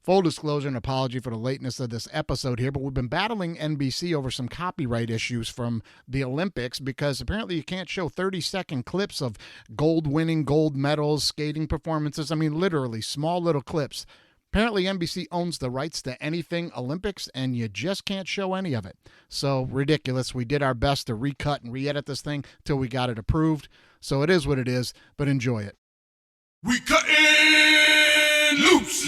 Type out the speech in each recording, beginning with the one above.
Full disclosure and apology for the lateness of this episode here, but we've been battling NBC over some copyright issues from the Olympics because apparently you can't show 30-second clips of gold-winning gold medals, skating performances. I mean, literally small little clips. Apparently, NBC owns the rights to anything Olympics, and you just can't show any of it. So, ridiculous. We did our best to recut and re-edit this thing till we got it approved. So, it is what it is, but enjoy it. We cutting loops.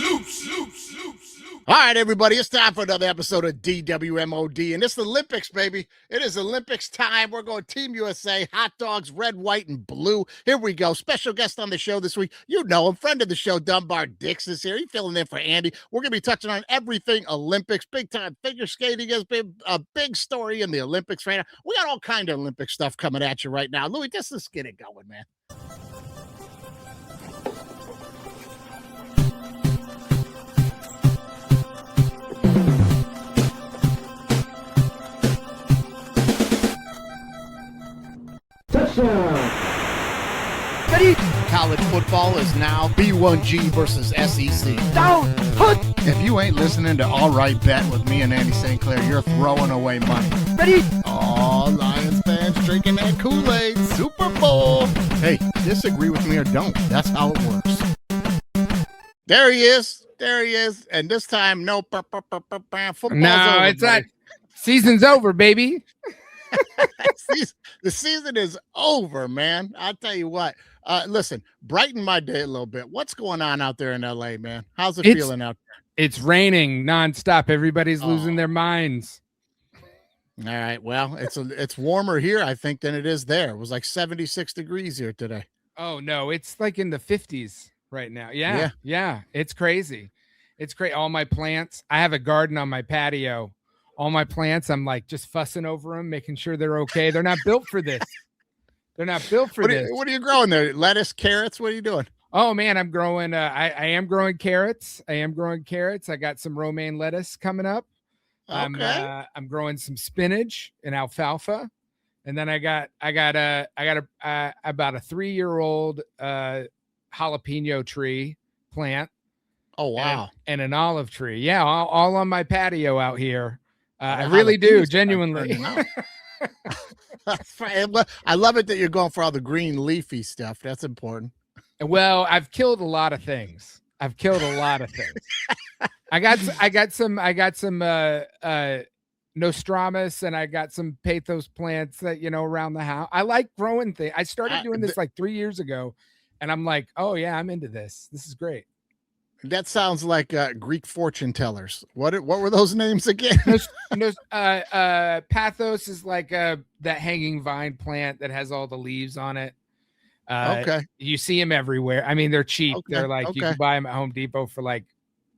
All right, everybody, it's time for another episode of DWMOD, and it's the Olympics, baby. It is Olympics time. We're going Team USA, hot dogs, red, white, and blue. Here we go. Special guest on the show this week. You know him, friend of the show, Dunbar Dix is here. He's filling in for Andy. We're going to be touching on everything Olympics. Big time figure skating has been a big story in the Olympics right now. We got all kind of Olympic stuff coming at you right now. Louis, let's get it going, man. Ready? College football is now B1G versus SEC. Down. Put. If you ain't listening to All Right Bet with me and Andy St. Clair, you're throwing away money. Ready? All Lions fans drinking that Kool-Aid. Super Bowl. Hey, disagree with me or don't. That's how it works. There he is. There he is. And this time, no football's No, over, it's not. buddy. Season's over, baby. The season is over, man. I'll tell you what. Listen, brighten my day a little bit. What's going on out there in LA, man? How's it feeling out there? It's raining nonstop. Everybody's losing their minds. All right. Well, it's warmer here, I think, than it is there. It was like 76 degrees here today. Oh no, it's like in the 50s right now. Yeah. It's crazy. It's great. All my plants. I have a garden on my patio. All my plants, I'm like just fussing over them, making sure they're okay. They're not built for this. They're not built for this. What are you growing there? Lettuce, carrots? What are you doing? Oh man, I'm growing. I am growing carrots. I got some romaine lettuce coming up. Okay. I'm growing some spinach and alfalfa, and then I got about a 3-year-old jalapeno tree plant. Oh wow! And an olive tree. Yeah, all on my patio out here. I really do, genuinely. I love it that you're going for all the green leafy stuff. That's important. Well, I've killed a lot of things. I got some nostramus, and I got some pathos plants that, around the house. I like growing things. I started doing this like 3 years ago, and I'm like, oh yeah, I'm into this. This is great. That sounds like Greek fortune tellers. What were those names again? Pathos is like that hanging vine plant that has all the leaves on it. Okay. You see them everywhere. I mean, they're cheap. Okay. They're like you can buy them at Home Depot for like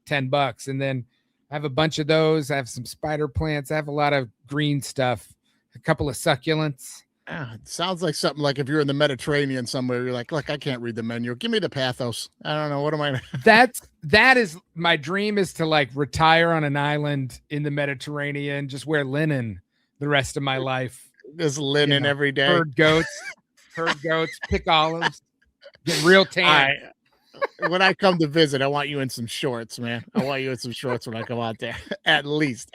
$10. And then I have a bunch of those. I have some spider plants. I have a lot of green stuff, a couple of succulents. It sounds like something like if you're in the Mediterranean somewhere, you're like, look, I can't read the menu. Give me the pathos. I don't know. What am I? That is my dream, is to like retire on an island in the Mediterranean, just wear linen the rest of my life. Just linen every day. Herd goats, pick olives, get real tan. When I come to visit, I want you in some shorts, man. I want you in some shorts when I come out there. At least.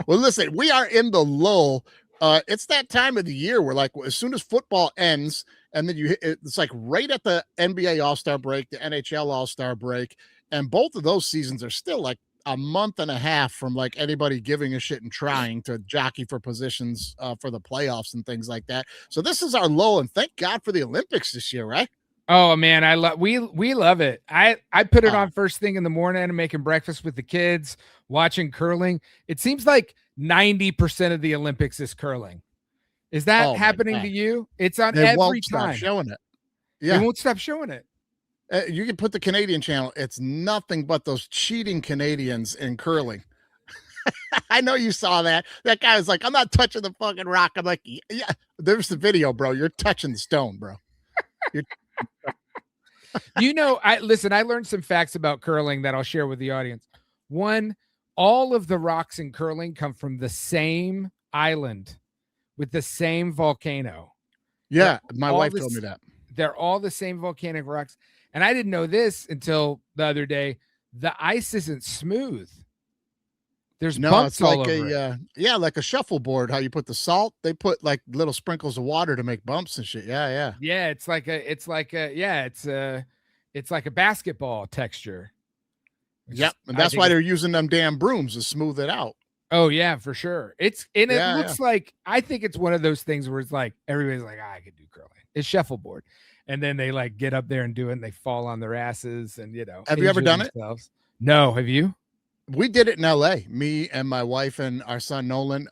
Well, listen, we are in the lull. It's that time of the year where, like, as soon as football ends, and then it's like right at the NBA All-Star break, the NHL All-Star break, and both of those seasons are still like a month and a half from like anybody giving a shit and trying to jockey for positions for the playoffs and things like that. So this is our lull, and thank God for the Olympics this year, right? Oh man, we love it. I put it on first thing in the morning and making breakfast with the kids, watching curling. It seems like 90% of the Olympics is curling. Is that happening to you? It's on they every won't time. Stop showing it. Yeah, they won't stop showing it. You can put the Canadian channel. It's nothing but those cheating Canadians in curling. I know you saw that. That guy was like, I'm not touching the fucking rock. I'm like, yeah, there's the video, bro. You're touching the stone, bro. I learned some facts about curling that I'll share with the audience. One, all of the rocks in curling come from the same island with the same volcano. Yeah, my wife told me that. They're all the same volcanic rocks. And I didn't know this until the other day. the ice isn't smooth. There's No, bumps it's all like over it. yeah, like a shuffleboard. How you put the salt? They put like little sprinkles of water to make bumps and shit. Yeah, yeah. Yeah, it's like a basketball texture. Yep, and I that's think why it's they're using them damn brooms to smooth it out. oh yeah, for sure. It Yeah, yeah. looks like I think it's one of those things where it's like everybody's like, I could do curling. It's shuffleboard. And then they like get up there and do it and they fall on their asses and Have you ever injure done it? themselves. No, have you? We did it in LA. Me and my wife and our son Nolan.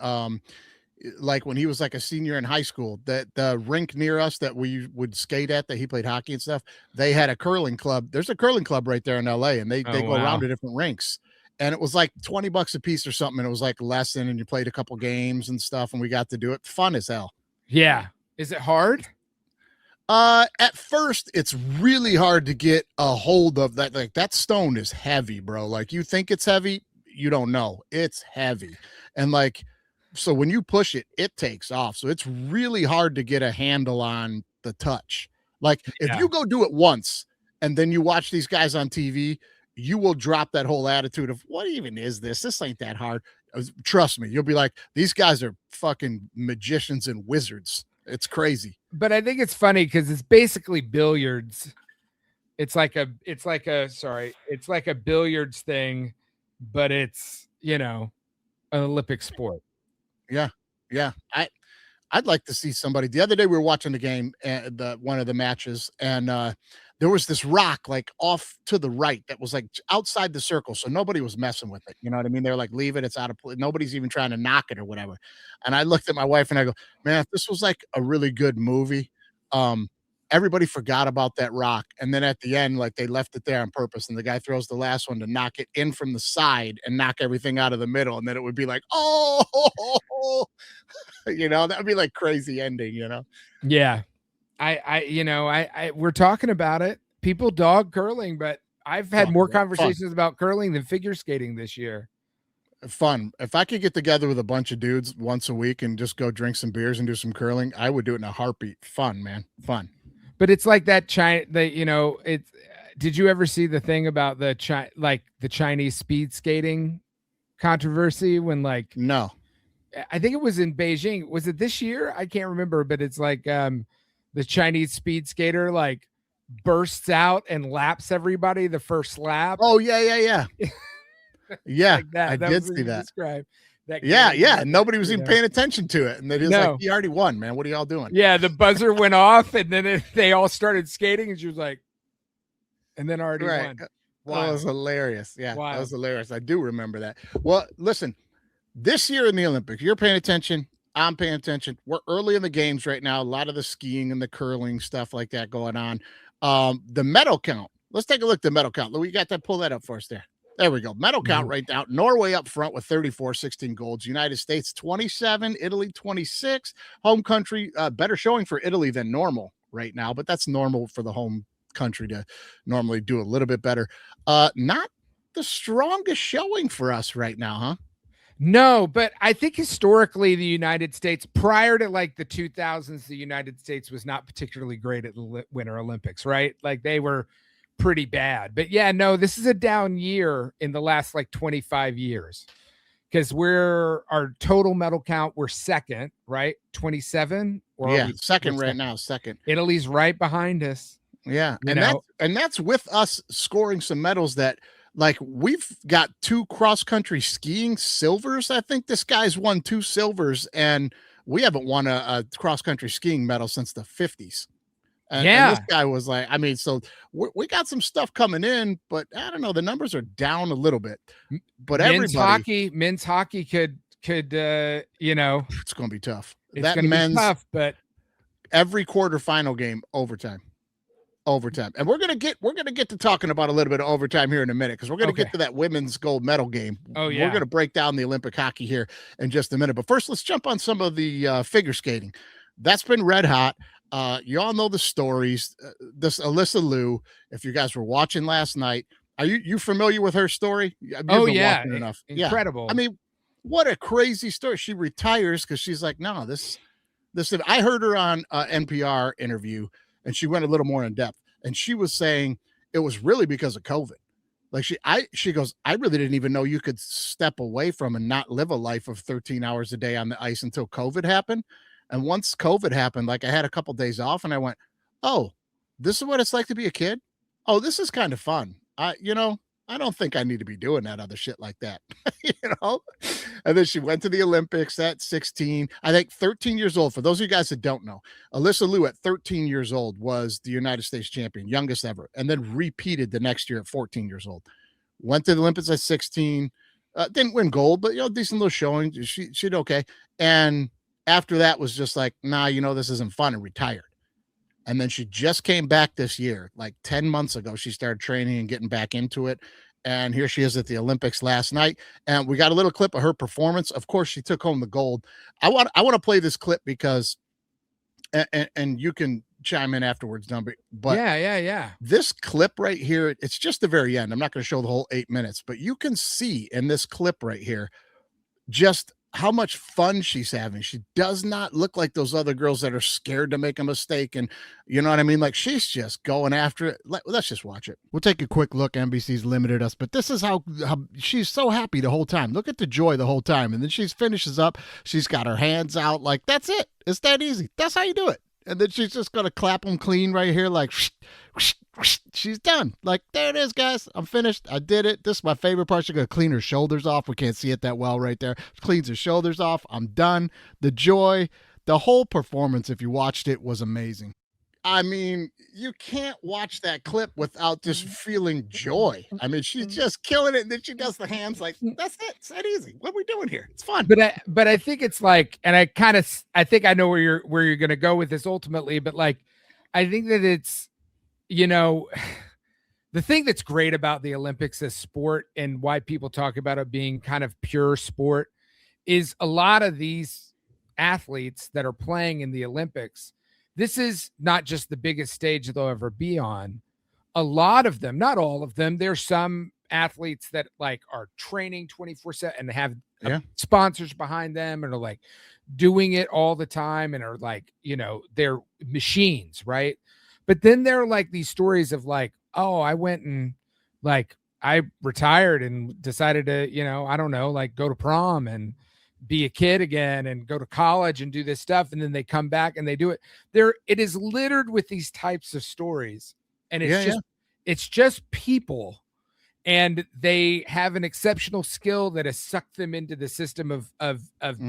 Like when he was like a senior in high school, that the rink near us that we would skate at, that he played hockey and stuff, they had a curling club. There's a curling club right there in LA, and they Oh go around wow. to different rinks. And it was like $20 a piece or something. And it was like a lesson, and you played a couple games and stuff, and we got to do it. Fun as hell. Yeah. Is it hard? At first it's really hard to get a hold of that. Like that stone is heavy, bro. Like you think it's heavy, you don't know. It's heavy. And like, so when you push it, it takes off. So it's really hard to get a handle on the touch. Like if Yeah. you go do it once and then you watch these guys on TV, you will drop that whole attitude of what even is this? This ain't that hard. Trust me, you'll be like, these guys are fucking magicians and wizards. It's crazy. But I think it's funny because it's basically billiards. It's like a billiards thing, but it's an Olympic sport. Yeah. Yeah. I'd like to see somebody. The other day we were watching the game, the one of the matches, and there was this rock like off to the right that was like outside the circle, so nobody was messing with it. You know what I mean? They're like, leave it, it's out of place. Nobody's even trying to knock it or whatever. And I looked at my wife and I go, man, if this was like a really good movie, um, everybody forgot about that rock. And then at the end, like they left it there on purpose, and the guy throws the last one to knock it in from the side and knock everything out of the middle. And then it would be like, oh, that would be like crazy ending, Yeah. I we're talking about it. People dog curling, but I've had more conversations about curling than figure skating this year. Fun. If I could get together with a bunch of dudes once a week and just go drink some beers and do some curling, I would do it in a heartbeat. Fun, man. Fun. But it's like that it's did you ever see the thing about the Chinese speed skating controversy when like No. I think it was in Beijing. Was it this year? I can't remember, but it's like the Chinese speed skater like bursts out and laps everybody the first lap. Oh, yeah. Yeah, like that. I That did was see that. described. That Yeah. Nobody was even paying attention to it. And then he was No. like, he already won, man. What are y'all doing? Yeah, the buzzer went off and then they all started skating and she was like, and then already won. That was hilarious. Yeah, Wild. That was hilarious. I do remember that. Well, listen, this year in the Olympics, you're paying attention. I'm paying attention. We're early in the games right now. A lot of the skiing and the curling stuff like that going on. The medal count. Let's take a look at the medal count. We got that. Pull that up for us there. There we go. Medal count right now. Norway up front with 34, 16 golds. United States 27, Italy 26. Home country, better showing for Italy than normal right now, but that's normal for the home country to normally do a little bit better. Not the strongest showing for us right now, huh? No, but I think historically the United States, prior to like the 2000s, the United States was not particularly great at the Winter Olympics, right? Like they were pretty bad. But yeah, no, this is a down year in the last like 25 years because our total medal count, we're second, right? 27 or second right now, second. Italy's right behind us. Yeah. And that's with us scoring some medals that like we've got 2 cross-country skiing silvers. I think this guy's won 2 silvers, and we haven't won a cross-country skiing medal since the 50s. And this guy was like, I mean, so we got some stuff coming in, but I don't know. The numbers are down a little bit. But men's hockey could it's going to be tough. It's going to be tough, but every quarterfinal game overtime. And we're gonna get to talking about a little bit of overtime here in a minute because we're gonna get to that women's gold medal game. Oh yeah, we're gonna break down the Olympic hockey here in just a minute. But first, let's jump on some of the figure skating. That's been red hot. You all know the stories. This Alyssa Liu. If you guys were watching last night, are you familiar with her story? Enough. Incredible. Yeah. I mean, what a crazy story. She retires because she's like, no, this. I heard her on NPR interview. And she went a little more in depth. And she was saying it was really because of COVID. Like she goes, I really didn't even know you could step away from and not live a life of 13 hours a day on the ice until COVID happened. And once COVID happened, like I had a couple days off and I went, oh, this is what it's like to be a kid. Oh, this is kind of fun. I don't think I need to be doing that other shit like that. you know? And then she went to the Olympics at 16, I think 13 years old. For those of you guys that don't know, Alyssa Liu at 13 years old was the United States champion, youngest ever, and then repeated the next year at 14 years old. Went to the Olympics at 16, didn't win gold, but decent little showing. She did okay. And after that was just like, nah, this isn't fun, and retired. And then she just came back this year, like 10 months ago. She started training and getting back into it. And here she is at the Olympics last night. And we got a little clip of her performance. Of course, she took home the gold. I want to play this clip because, and you can chime in afterwards, Number. But yeah. This clip right here, it's just the very end. I'm not going to show the whole 8 minutes, but you can see in this clip right here just how much fun she's having. She does not look like those other girls that are scared to make a mistake. And you know what I mean? Like, she's just going after it. Let's just watch it. We'll take a quick look. NBC's limited us, but this is how she's so happy the whole time. Look at the joy the whole time. And then she finishes up. She's got her hands out. Like, that's it. It's that easy. That's how you do it. And then she's just going to clap them clean right here. Like, she's done. Like, there it is, guys. I'm finished. I did it. This is my favorite part. She's going to clean her shoulders off. We can't see it that well right there. She cleans her shoulders off. I'm done. The joy, the whole performance, if you watched it, was amazing. I mean, you can't watch that clip without just feeling joy. I mean, she's just killing it. And then she does the hands like, that's it. It's that easy. What are we doing here? It's fun. But I think it's like, and I think I know where you're going to go with this ultimately, but like, I think that it's, the thing that's great about the Olympics as sport and why people talk about it being kind of pure sport is a lot of these athletes that are playing in the Olympics. This is not just the biggest stage they'll ever be on. A lot of them, not all of them, there's some athletes that like are training 24/7 and have sponsors behind them and are like doing it all the time and are like, they're machines, right? But then there are like these stories of like, oh, I went and like I retired and decided to, I don't know, like go to prom and be a kid again and go to college and do this stuff. And then they come back and they do it. It is littered with these types of stories. And it's just people. And they have an exceptional skill that has sucked them into the system of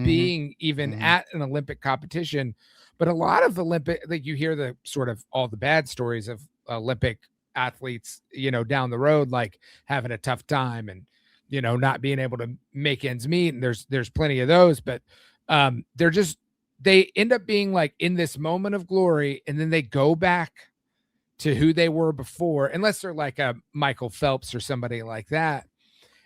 being even at an Olympic competition. But a lot of like you hear the sort of all the bad stories of Olympic athletes, down the road, like having a tough time and, not being able to make ends meet. And there's plenty of those, but they end up being like in this moment of glory. And then they go back to who they were before, unless they're like a Michael Phelps or somebody like that.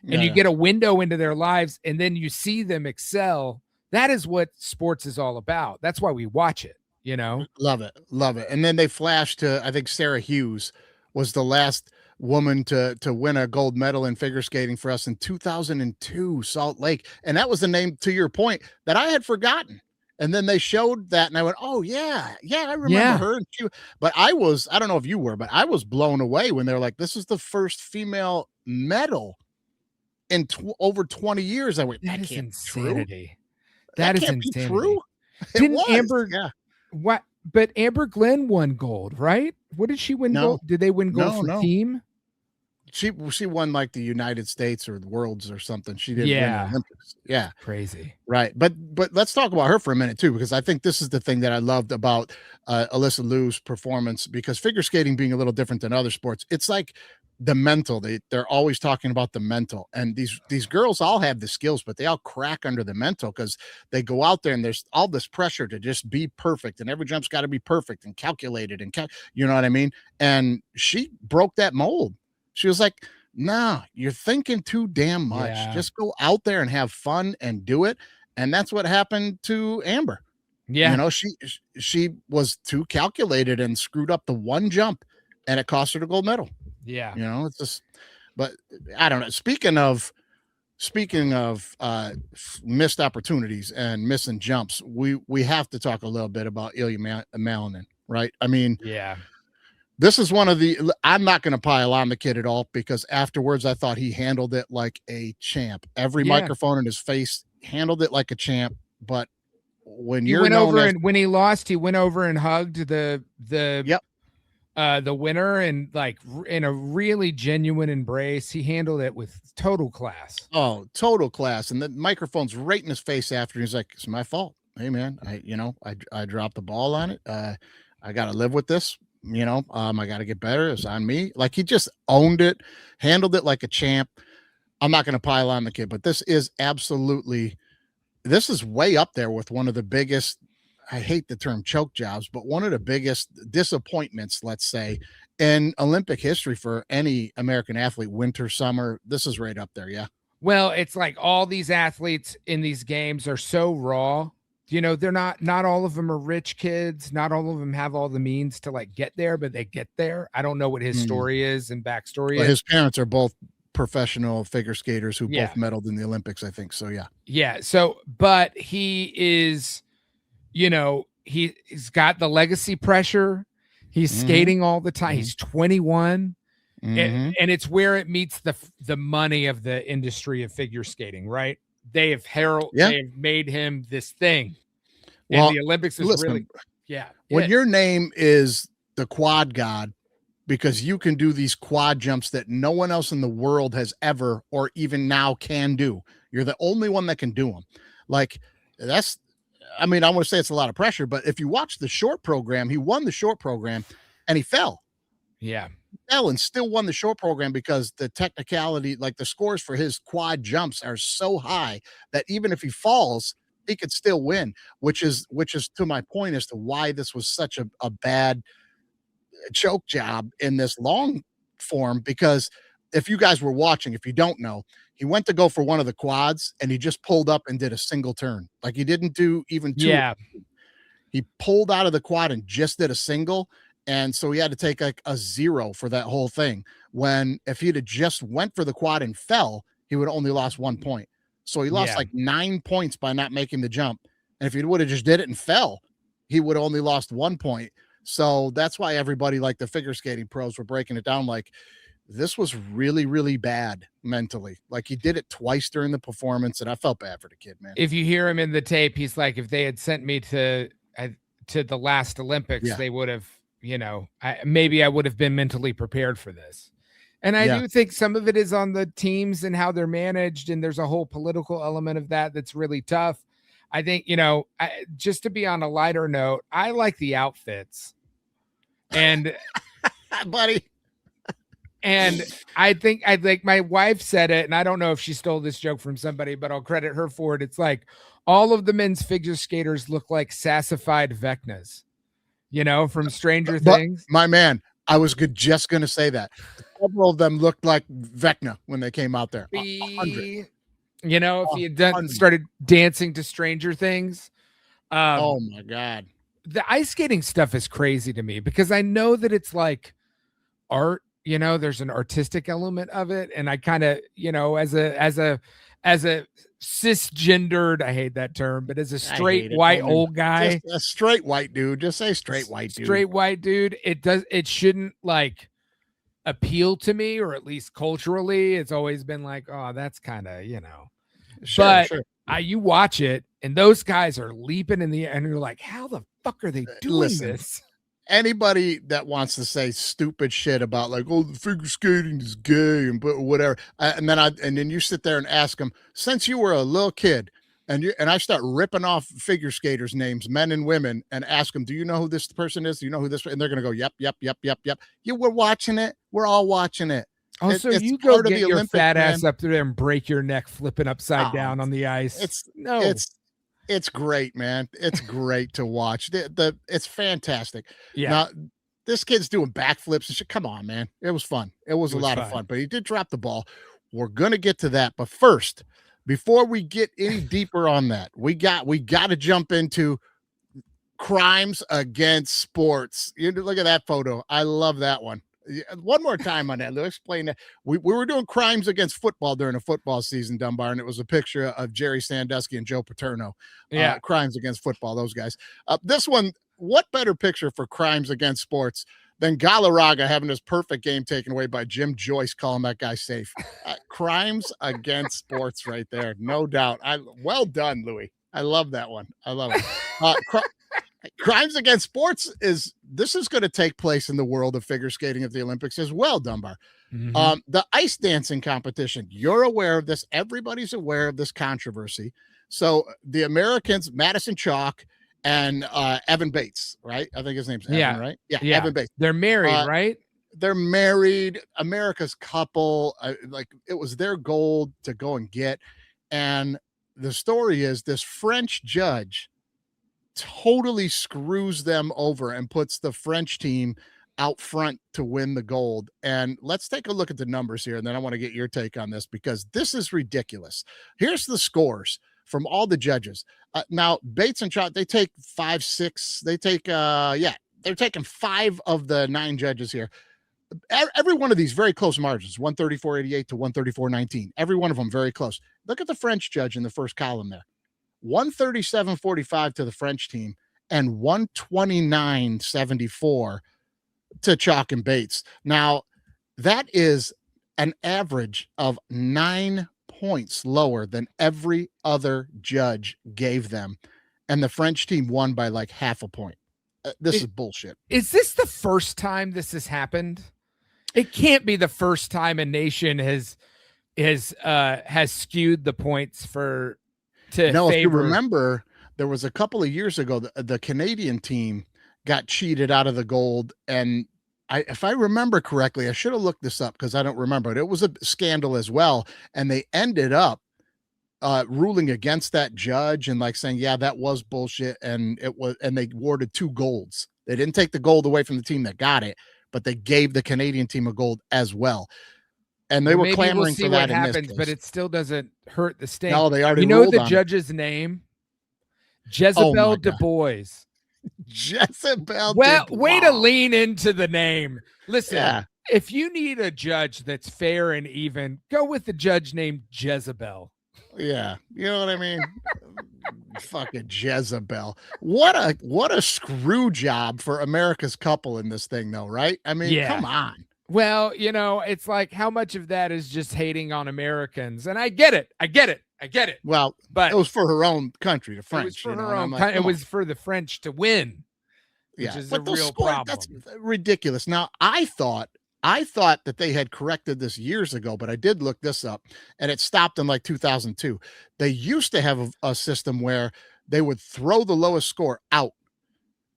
And you get a window into their lives and then you see them excel. That is what sports is all about. That's why we watch it, Love it. Love it. And then they flash to, I think Sarah Hughes was the last woman to win a gold medal in figure skating for us in 2002, Salt Lake. And that was the name, to your point, that I had forgotten. And then they showed that and I went, oh yeah, I remember her. And but I don't know if you were, but I was blown away when they're like, this is the first female medal in over 20 years. I went, that is insanity. That is insanity. Be true. Didn't Amber? What? But Amber Glenn won gold, right? What did she win gold? Did they win gold for team? She won like the United States or the Worlds or something. She didn't win the Olympics. Yeah. Crazy. Right. But let's talk about her for a minute too, because I think this is the thing that I loved about Alyssa Liu's performance, because figure skating being a little different than other sports, it's like the mental. They're always talking about the mental, and these girls all have the skills, but they all crack under the mental because they go out there and there's all this pressure to just be perfect, and every jump's got to be perfect and calculated and you know what I mean? And she broke that mold. She was like, nah, you're thinking too damn much. Yeah. Just go out there and have fun and do it. And that's what happened to Amber. Yeah. She was too calculated and screwed up the one jump, and it cost her the gold medal. Yeah. It's just, but I don't know. Speaking of missed opportunities and missing jumps, we have to talk a little bit about Ilya Malinin, right? I mean, yeah. This is one of the I'm not going to pile on the kid at all because afterwards I thought he handled it like a champ. Every microphone in his face handled it like a champ. But when he you're went known over as and when he lost, he went over and hugged the yep, the winner and like in a really genuine embrace. He handled it with total class. oh, total class. And the microphone's right in his face after. He's like, it's my fault. Hey man, I dropped the ball on it. I got to live with this. I got to get better. It's on me. Like he just owned it, handled it like a champ. I'm not going to pile on the kid, but this is way up there with one of the biggest, I hate the term choke jobs, but one of the biggest disappointments, let's say, in Olympic history for any American athlete, winter, summer. This is right up there. Yeah. Well, it's like all these athletes in these games are so raw. They're not all of them are rich kids. Not all of them have all the means to like get there, but they get there. I don't know what his story is and backstory is. His parents are both professional figure skaters who both medaled in the Olympics, I think. So, yeah. Yeah. So, but he is, he's got the legacy pressure. He's skating all the time. He's 21. And it's where it meets the money of the industry of figure skating, right? They have made him this thing. Well, and the Olympics is really, when your name is the quad god, because you can do these quad jumps that no one else in the world has ever, or even now can do. You're the only one that can do them. Like I want to say it's a lot of pressure, but if you watch the short program, he won the short program and he fell. Yeah. Fell and still won the short program because the technicality, like the scores for his quad jumps are so high that even if he falls, he could still win, which is to my point as to why this was such a bad choke job in this long form. Because if you guys were watching, if you don't know, he went to go for one of the quads and he just pulled up and did a single turn. Like he didn't do even two. Yeah. He pulled out of the quad and just did a single. And so he had to take like a 0 for that whole thing. When if he'd have just went for the quad and fell, he would have only lost 1 point. So he lost like 9 points by not making the jump. And if he would have just did it and fell, he would have only lost 1 point. So that's why everybody, like the figure skating pros, were breaking it down. Like this was really, really bad mentally. Like he did it twice during the performance, and I felt bad for the kid, man. If you hear him in the tape, he's like, if they had sent me to the last Olympics, they would have. Maybe I would have been mentally prepared for this. And I do think some of it is on the teams and how they're managed. And there's a whole political element of that that's really tough. I think, just to be on a lighter note, I like the outfits. And buddy. And I think my wife said it, and I don't know if she stole this joke from somebody, but I'll credit her for it. It's like all of the men's figure skaters look like sassified Vecnas. From Stranger Things. My man, I was just going to say that. Several of them looked like Vecna when they came out there. 100. If he had started dancing to Stranger Things. Oh, my God. The ice skating stuff is crazy to me because I know that it's like art. There's an artistic element of it. And I kind of, as a cisgendered, I hate that term, but as a straight white old guy, just a straight white dude, just say straight white dude. It shouldn't like appeal to me, or at least culturally, it's always been like, oh, that's kind of, sure. You watch it and those guys are leaping in the air and you're like, how the fuck are they doing this? Anybody that wants to say stupid shit about like, oh, the figure skating is gay and whatever, and then you sit there and ask them, since you were a little kid, and I start ripping off figure skaters' names, men and women, and ask them, do you know who this person is? Do you know who this? And they're gonna go, yep. You were watching it. We're all watching it. Also, you go get your Olympic, fat ass up there and break your neck flipping upside down on the ice. It's great, man. It's great to watch. It's fantastic. Yeah. Now, this kid's doing backflips and shit. Come on, man. It was fun. It was a lot of fun, but he did drop the ball. We're going to get to that. But first, before we get any deeper on that, we got to jump into crimes against sports. Look at that photo. I love that one. One more time on that. Let's explain that. We were doing crimes against football during the football season, Dunbar, and it was a picture of Jerry Sandusky and Joe Paterno. Yeah. Crimes against football, those guys. This one, what better picture for crimes against sports Then Galarraga having his perfect game taken away by Jim Joyce, calling that guy safe. Crimes against sports right there, no doubt. Well done, Louis. I love that one. I love it. Crimes against sports is going to take place in the world of figure skating at the Olympics as well, Dunbar. Mhm. The ice dancing competition, you're aware of this. Everybody's aware of this controversy. So the Americans, Madison Chalk and Evan Bates, right? I think his name's Evan, right? Yeah, Evan Bates. They're married, right? They're married. America's couple. Like it was their goal to go and get. And the story is this French judge totally screws them over and puts the French team out front to win the gold. And let's take a look at the numbers here. And then I want to get your take on this because this is ridiculous. Here's the scores from all the judges. Now Bates and Trout, they take 5, 6, they take, they're taking 5 of the 9 judges here. Every one of these very close margins, 134.88 to 134.19. Every one of them very close. Look at the French judge in the first column there. 137.45 to the French team and 129.74 to Chalk and Bates. Now, that is an average of 9 points lower than every other judge gave them. And the French team won by like half a point. This is bullshit. Is this the first time this has happened? It can't be the first time a nation has skewed the points to no, favor. If you remember, there was a couple of years ago, the Canadian team got cheated out of the gold. And if I remember correctly, I should have looked this up because I don't remember it. It was a scandal as well. And they ended up ruling against that judge and like saying, yeah, that was bullshit. And they awarded 2 golds. They didn't take the gold away from the team that got it, but they gave the Canadian team a gold as well. And they were clamoring for that in this case. But it still doesn't hurt the state. No, they already You know ruled the on judge's name? Jezebel Du Bois. Jezebel. Well, way to lean into the name. Listen, Yeah. If you need a judge that's fair and even, go with the judge named Jezebel. Yeah, you know what I mean. Fucking Jezebel. What a screw job for America's couple in this thing, though, right? I mean, come on. Well, it's like how much of that is just hating on Americans, and I get it. Well, but it was for her own country, the French. It was for her own. It was for the French to win, which is a real problem. That's ridiculous. Now, I thought that they had corrected this years ago, but I did look this up, and it stopped in like 2002. They used to have a system where they would throw the lowest score out.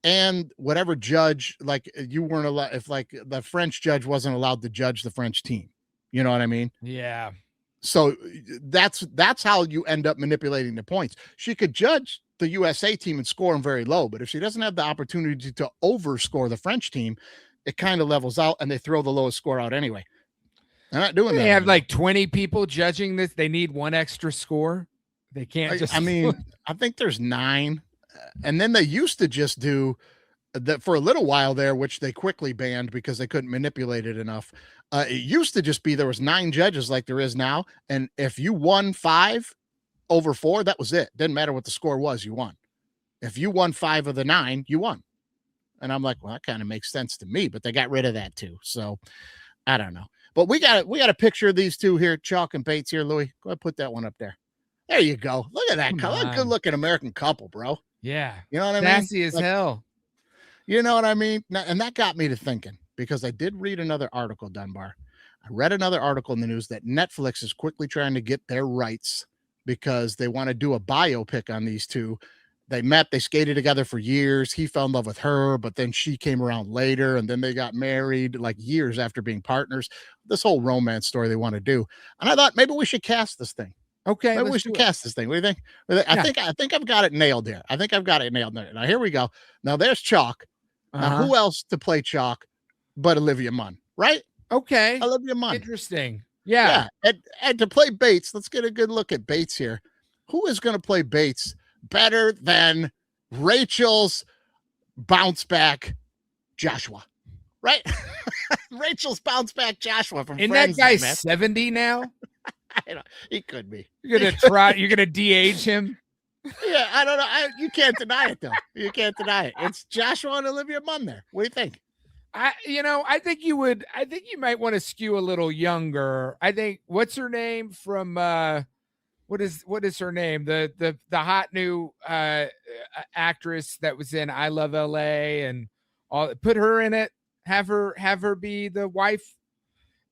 And whatever judge, like you weren't allowed, if like the French judge wasn't allowed to judge the French team, you know what I mean? Yeah. So that's how you end up manipulating the points. She could judge the USA team and score them very low, but if she doesn't have the opportunity to overscore the French team, it kind of levels out and they throw the lowest score out anyway. They're not doing that. They have like 20 people judging this. They need 1 extra score. They can't just. I mean, I think there's 9. And then they used to just do that for a little while there, which they quickly banned because they couldn't manipulate it enough. It used to just be there was 9 judges like there is now. And if you won 5 over 4, that was it. Didn't matter what the score was, you won. If you won 5 of the 9, you won. And I'm like, well, that kind of makes sense to me, but they got rid of that too. So I don't know. But we got a picture of these two here, Chalk and Bates here, Louis. Go ahead, put that one up there. There you go. Look at that couple. Good looking American couple, bro. Yeah. You know what I mean? Sassy as hell. You know what I mean? And that got me to thinking because I did read another article, Dunbar. I read another article in the news that Netflix is quickly trying to get their rights because they want to do a biopic on these two. They met, they skated together for years. He fell in love with her, but then she came around later and then they got married like years after being partners. This whole romance story they want to do. And I thought maybe we should cast this thing. Okay. Maybe we should cast this thing. What do you think? I think I've got it nailed here. I think I've got it nailed there. Now here we go. Now there's Chalk. Now who else to play Chalk but Olivia Munn, right? Okay. Olivia Munn. Interesting. Yeah. And to play Bates, let's get a good look at Bates here. Who is going to play Bates better than Rachel's bounce back Joshua, right? Rachel's bounce back Joshua from Isn't Friends. That guy's 70 now? I don't, he could be. You're gonna de-age him? Yeah, I don't know. You can't deny it though. You can't deny it. It's Joshua and Olivia Munn there. What do you think? I think you would. I think you might want to skew a little younger. I think what's her name from what is her name? The hot new actress that was in I Love LA and all. Put her in it. Have her be the wife,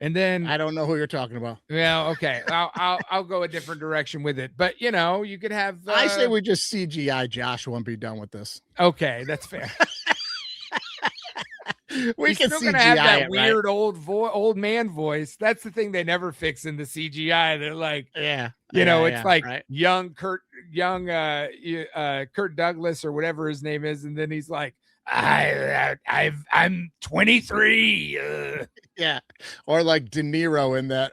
and then I don't know who you're talking about. well, okay, I'll go a different direction with it. But you could have. I say we just CGI Joshua and be done with this. Okay, that's fair. We He's can still CGI gonna have that it, weird old man voice. That's the thing they never fix in the CGI. They're like, it's like right? young Kurt Douglas or whatever his name is, and then he's like, I'm 23. Yeah, or like De Niro in that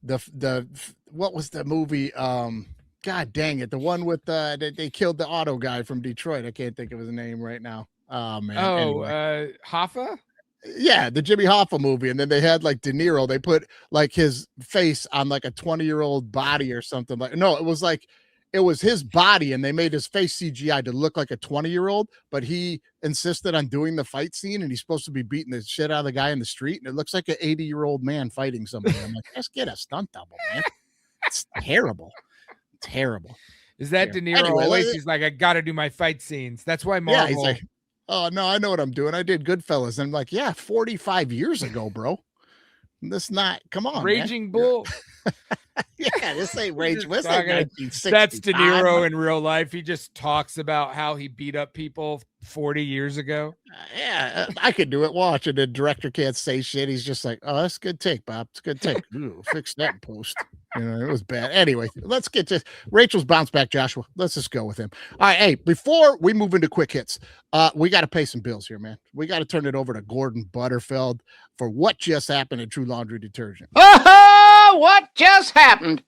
the what was the movie? God dang it, the one with they killed the auto guy from Detroit. I can't think of his name right now. Oh man. Anyway. Hoffa. Yeah, the Jimmy Hoffa movie, and then they had like De Niro. They put like his face on like a 20-year-old body or something. Like no, it was his body, and they made his face CGI to look like a 20-year-old. But he insisted on doing the fight scene, and he's supposed to be beating the shit out of the guy in the street, and it looks like an 80-year-old man fighting somebody. I'm like, let's get a stunt double, man. It's terrible, terrible. Is that De Niro? Anyway, always he's like, I got to do my fight scenes. That's why Marvel. Yeah, he's like, oh no, I know what I'm doing. I did Goodfellas. And I'm like, yeah, 45 years ago, bro. This not come on. Raging man. Bull. Yeah, this ain't Raging. This ain't 1960. That's De Niro in real life. He just talks about how he beat up people 40 years ago. I could do it. Watch, and the director can't say shit. He's just like, oh, that's a good take, Bob. It's a good take. Ooh, fix that in post. It was bad. Anyway, let's get to Rachel's bounce back, Joshua. Let's just go with him. All right, hey, before we move into quick hits, we got to pay some bills here, man. We got to turn it over to Gordon Butterfield for what just happened in True Laundry Detergent. Oh, what just happened?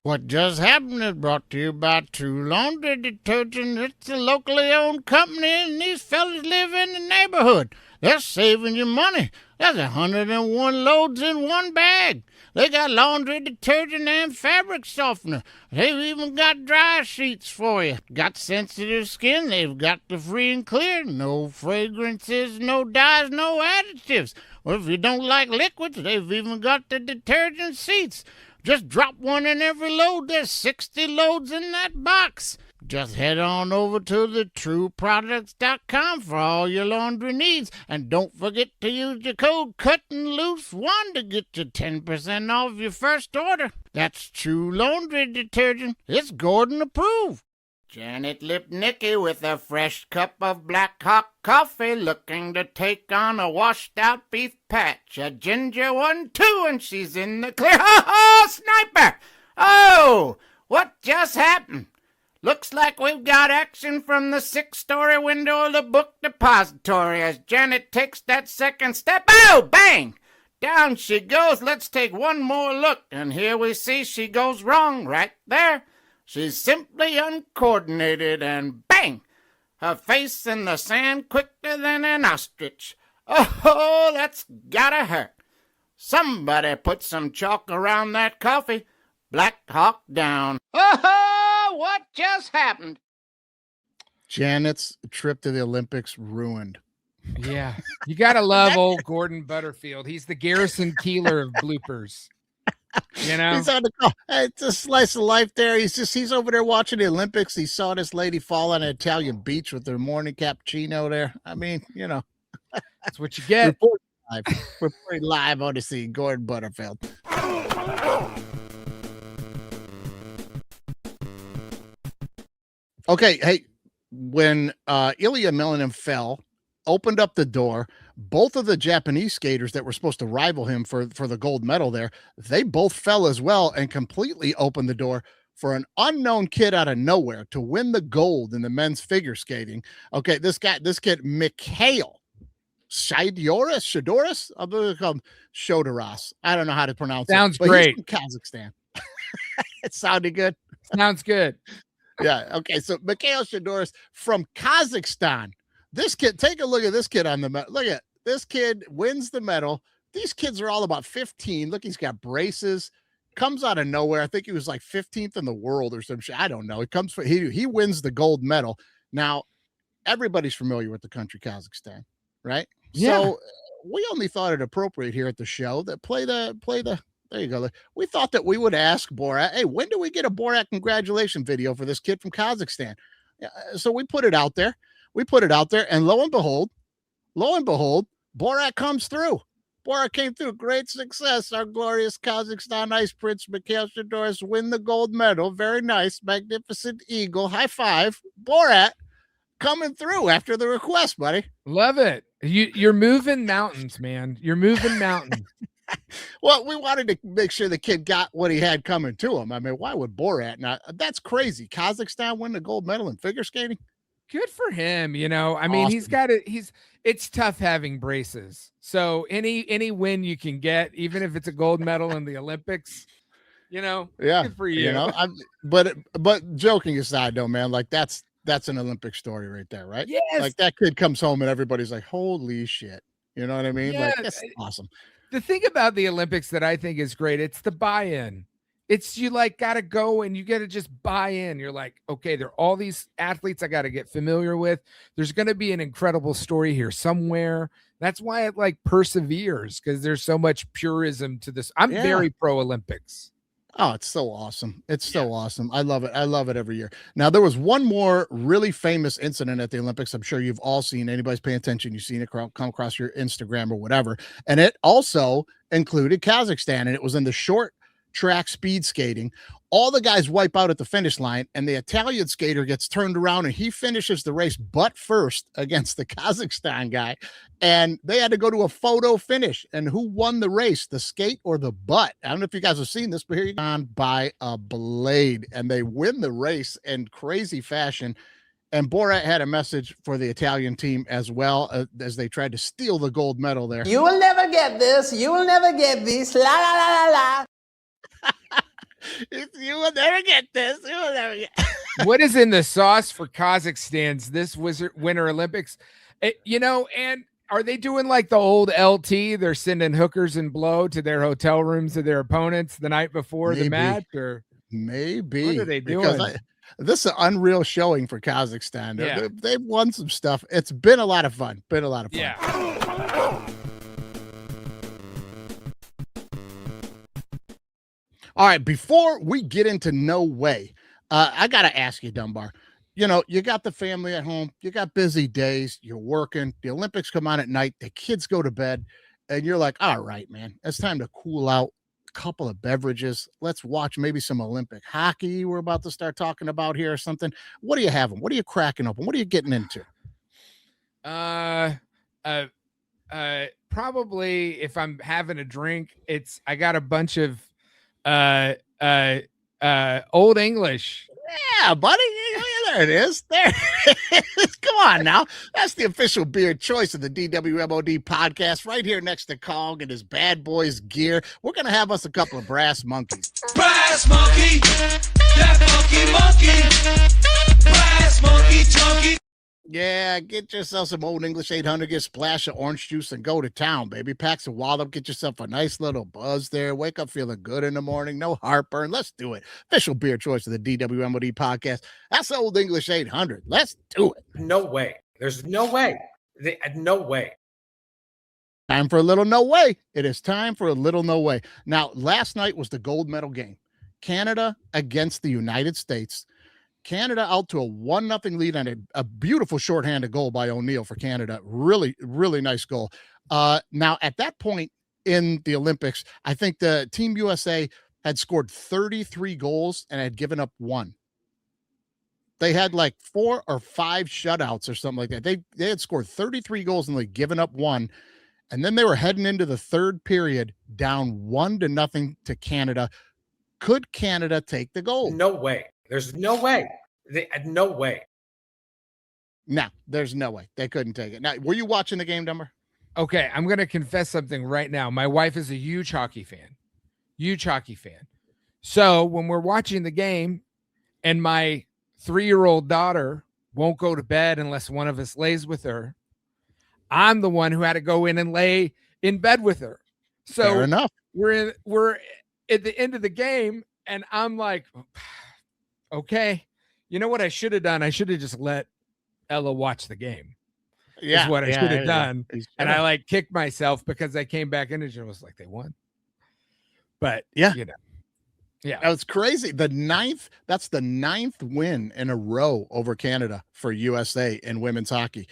What just happened is brought to you by True Laundry Detergent. It's a locally owned company, and these fellas live in the neighborhood. They're saving you money. There's 101 loads in one bag. They got laundry detergent and fabric softener. They've even got dry sheets for you. Got sensitive skin, they've got the free and clear. No fragrances, no dyes, no additives. Well, if you don't like liquids, they've even got the detergent sheets. Just drop one in every load. There's 60 loads in that box. Just head on over to the TrueProducts.com for all your laundry needs. And don't forget to use your code CUTTANDLOOSE1 to get you 10% off your first order. That's True Laundry Detergent. It's Gordon approved. Janet Lipnicki with a fresh cup of Black Hawk coffee, looking to take on a washed-out beef patch. A ginger one, too, and she's in the clear. Oh, sniper! Oh, what just happened? Looks like we've got action from the 6-story window of the book depository as Janet takes that second step. Oh, bang! Down she goes. Let's take one more look. And here we see she goes wrong right there. She's simply uncoordinated and bang! Her face in the sand quicker than an ostrich. Oh, that's gotta hurt. Somebody put some chalk around that coffee. Black Hawk down. Oh, what just happened? Janet's trip to the Olympics ruined. Yeah. You got to love old Gordon Butterfield. He's the Garrison Keeler of bloopers. You know, he's on the call. It's a slice of life there. He's over there watching the Olympics. He saw this lady fall on an Italian beach with her morning cappuccino there. I mean, that's what you get. Reporting live on the scene, Gordon Butterfield. Okay, hey, when Ilya Melanin fell, opened up the door, both of the Japanese skaters that were supposed to rival him for the gold medal there, they both fell as well and completely opened the door for an unknown kid out of nowhere to win the gold in the men's figure skating. Okay, this kid, Mikhail Shidoris, I'm going to call him Shodoras. I don't know how to pronounce Sounds it. Sounds great. He's from Kazakhstan. It sounded good. Sounds good. Yeah. Okay. So Mikhail Shidoris from Kazakhstan. This kid, take a look at this kid on the medal. Look at this kid wins the medal. These kids are all about 15. Look, he's got braces. Comes out of nowhere. I think he was like 15th in the world or some shit. I don't know. He wins the gold medal. Now, everybody's familiar with the country Kazakhstan, right? Yeah. So we only thought it appropriate here at the show that play the there you go. We thought that we would ask Borat, hey, when do we get a Borat congratulation video for this kid from Kazakhstan? So we put it out there. And lo and behold, Borat comes through. Borat came through. Great success. Our glorious Kazakhstan Ice Prince Mikhail Shadouris win the gold medal. Very nice. Magnificent eagle. High five. Borat coming through after the request, buddy. Love it. You're moving mountains, man. You're moving mountains. Well, we wanted to make sure the kid got what he had coming to him. I mean, why would Borat not? That's crazy. Kazakhstan win the gold medal in figure skating. Good for him. You know, I mean, Awesome. it's tough having braces. So any win you can get, even if it's a gold medal in the Olympics, you know, Yeah, good for you. But joking aside though, man, like that's an Olympic story right there, right? Yes. Like that kid comes home and everybody's like, holy shit. You know what I mean? Yeah, Like that's awesome. The thing about the Olympics that I think is great, it's the buy-in. It's you like got to go and you got to just buy in. You're like, okay, there are all these athletes I got to get familiar with. There's going to be an incredible story here somewhere. That's why it like perseveres, because there's so much purism to this. I'm very pro Olympics. Oh, it's so awesome. It's so awesome. I love it. I love it every year. Now, there was one more really famous incident at the Olympics. I'm sure you've all seen. Anybody's paying attention, you've seen it come across your Instagram or whatever. And it also included Kazakhstan, and it was in the short track speed skating. All the guys wipe out at the finish line, and the Italian skater gets turned around and he finishes the race butt first against the Kazakhstan guy. And they had to go to a photo finish. And who won the race, the skate or the butt? I don't know if you guys have seen this, but here you go, on by a blade, and they win the race in crazy fashion. And Borat had a message for the Italian team as well, as they tried to steal the gold medal there. You will never get this. You will never get this. La la la la la. You will never get this. You will never get. What is in the sauce for Kazakhstan's this Winter Olympics? You know, and are they doing like the old LT? They're sending hookers and blow to their hotel rooms to their opponents the night before the match, or maybe what are they doing? This is an unreal showing for Kazakhstan. Yeah. They've won some stuff. It's been a lot of fun. Yeah. All right, before we get into No Way, I got to ask you, Dunbar, you know, you got the family at home, you got busy days, you're working, the Olympics come on at night, the kids go to bed, and you're like, all right, man, it's time to cool out, a couple of beverages. Let's watch maybe some Olympic hockey we're about to start talking about here or something. What are you having? What are you cracking open? What are you getting into? Probably if I'm having a drink, I got a bunch of Old English. Yeah, buddy. There it is. There it is. Come on now. That's the official beer choice of the DWMOD podcast right here next to Kong and his bad boys gear. We're going to have us a couple of brass monkeys. Brass monkey, that funky monkey. Brass monkey, chunky. Yeah, get yourself some Old English 800, get a splash of orange juice and go to town, baby. Pack some wallop, get yourself a nice little buzz there. Wake up feeling good in the morning, no heartburn. Let's do it. Official beer choice of the DWMOD podcast. That's Old English 800. Let's do it. No way. There's no way. No way. Time for a little No Way. It is time for a little No Way. Now, last night was the gold medal game. Canada against the United States. Canada out to a 1-0 lead on a beautiful shorthanded goal by O'Neill for Canada. Really, really nice goal. Now, at that point in the Olympics, I think the Team USA had scored 33 goals and had given up 1. They had like 4 or 5 shutouts or something like that. They had scored 33 goals and they'd given up 1. And then they were heading into the third period down 1-0 to Canada. Could Canada take the gold? No way. There's no way. No way. No, there's no way. They couldn't take it. Now, were you watching the game, Dumber? Okay, I'm going to confess something right now. My wife is a huge hockey fan. So when we're watching the game and my 3-year-old daughter won't go to bed unless one of us lays with her, I'm the one who had to go in and lay in bed with her. So fair enough. We're at the end of the game and I'm like, okay, you know what I should have done? I should have just let Ella watch the game. is what I should have done. And I I like kicked myself because I came back in and was like, they won. But yeah, you know, yeah, that was crazy. That's the ninth win in a row over Canada for USA in women's hockey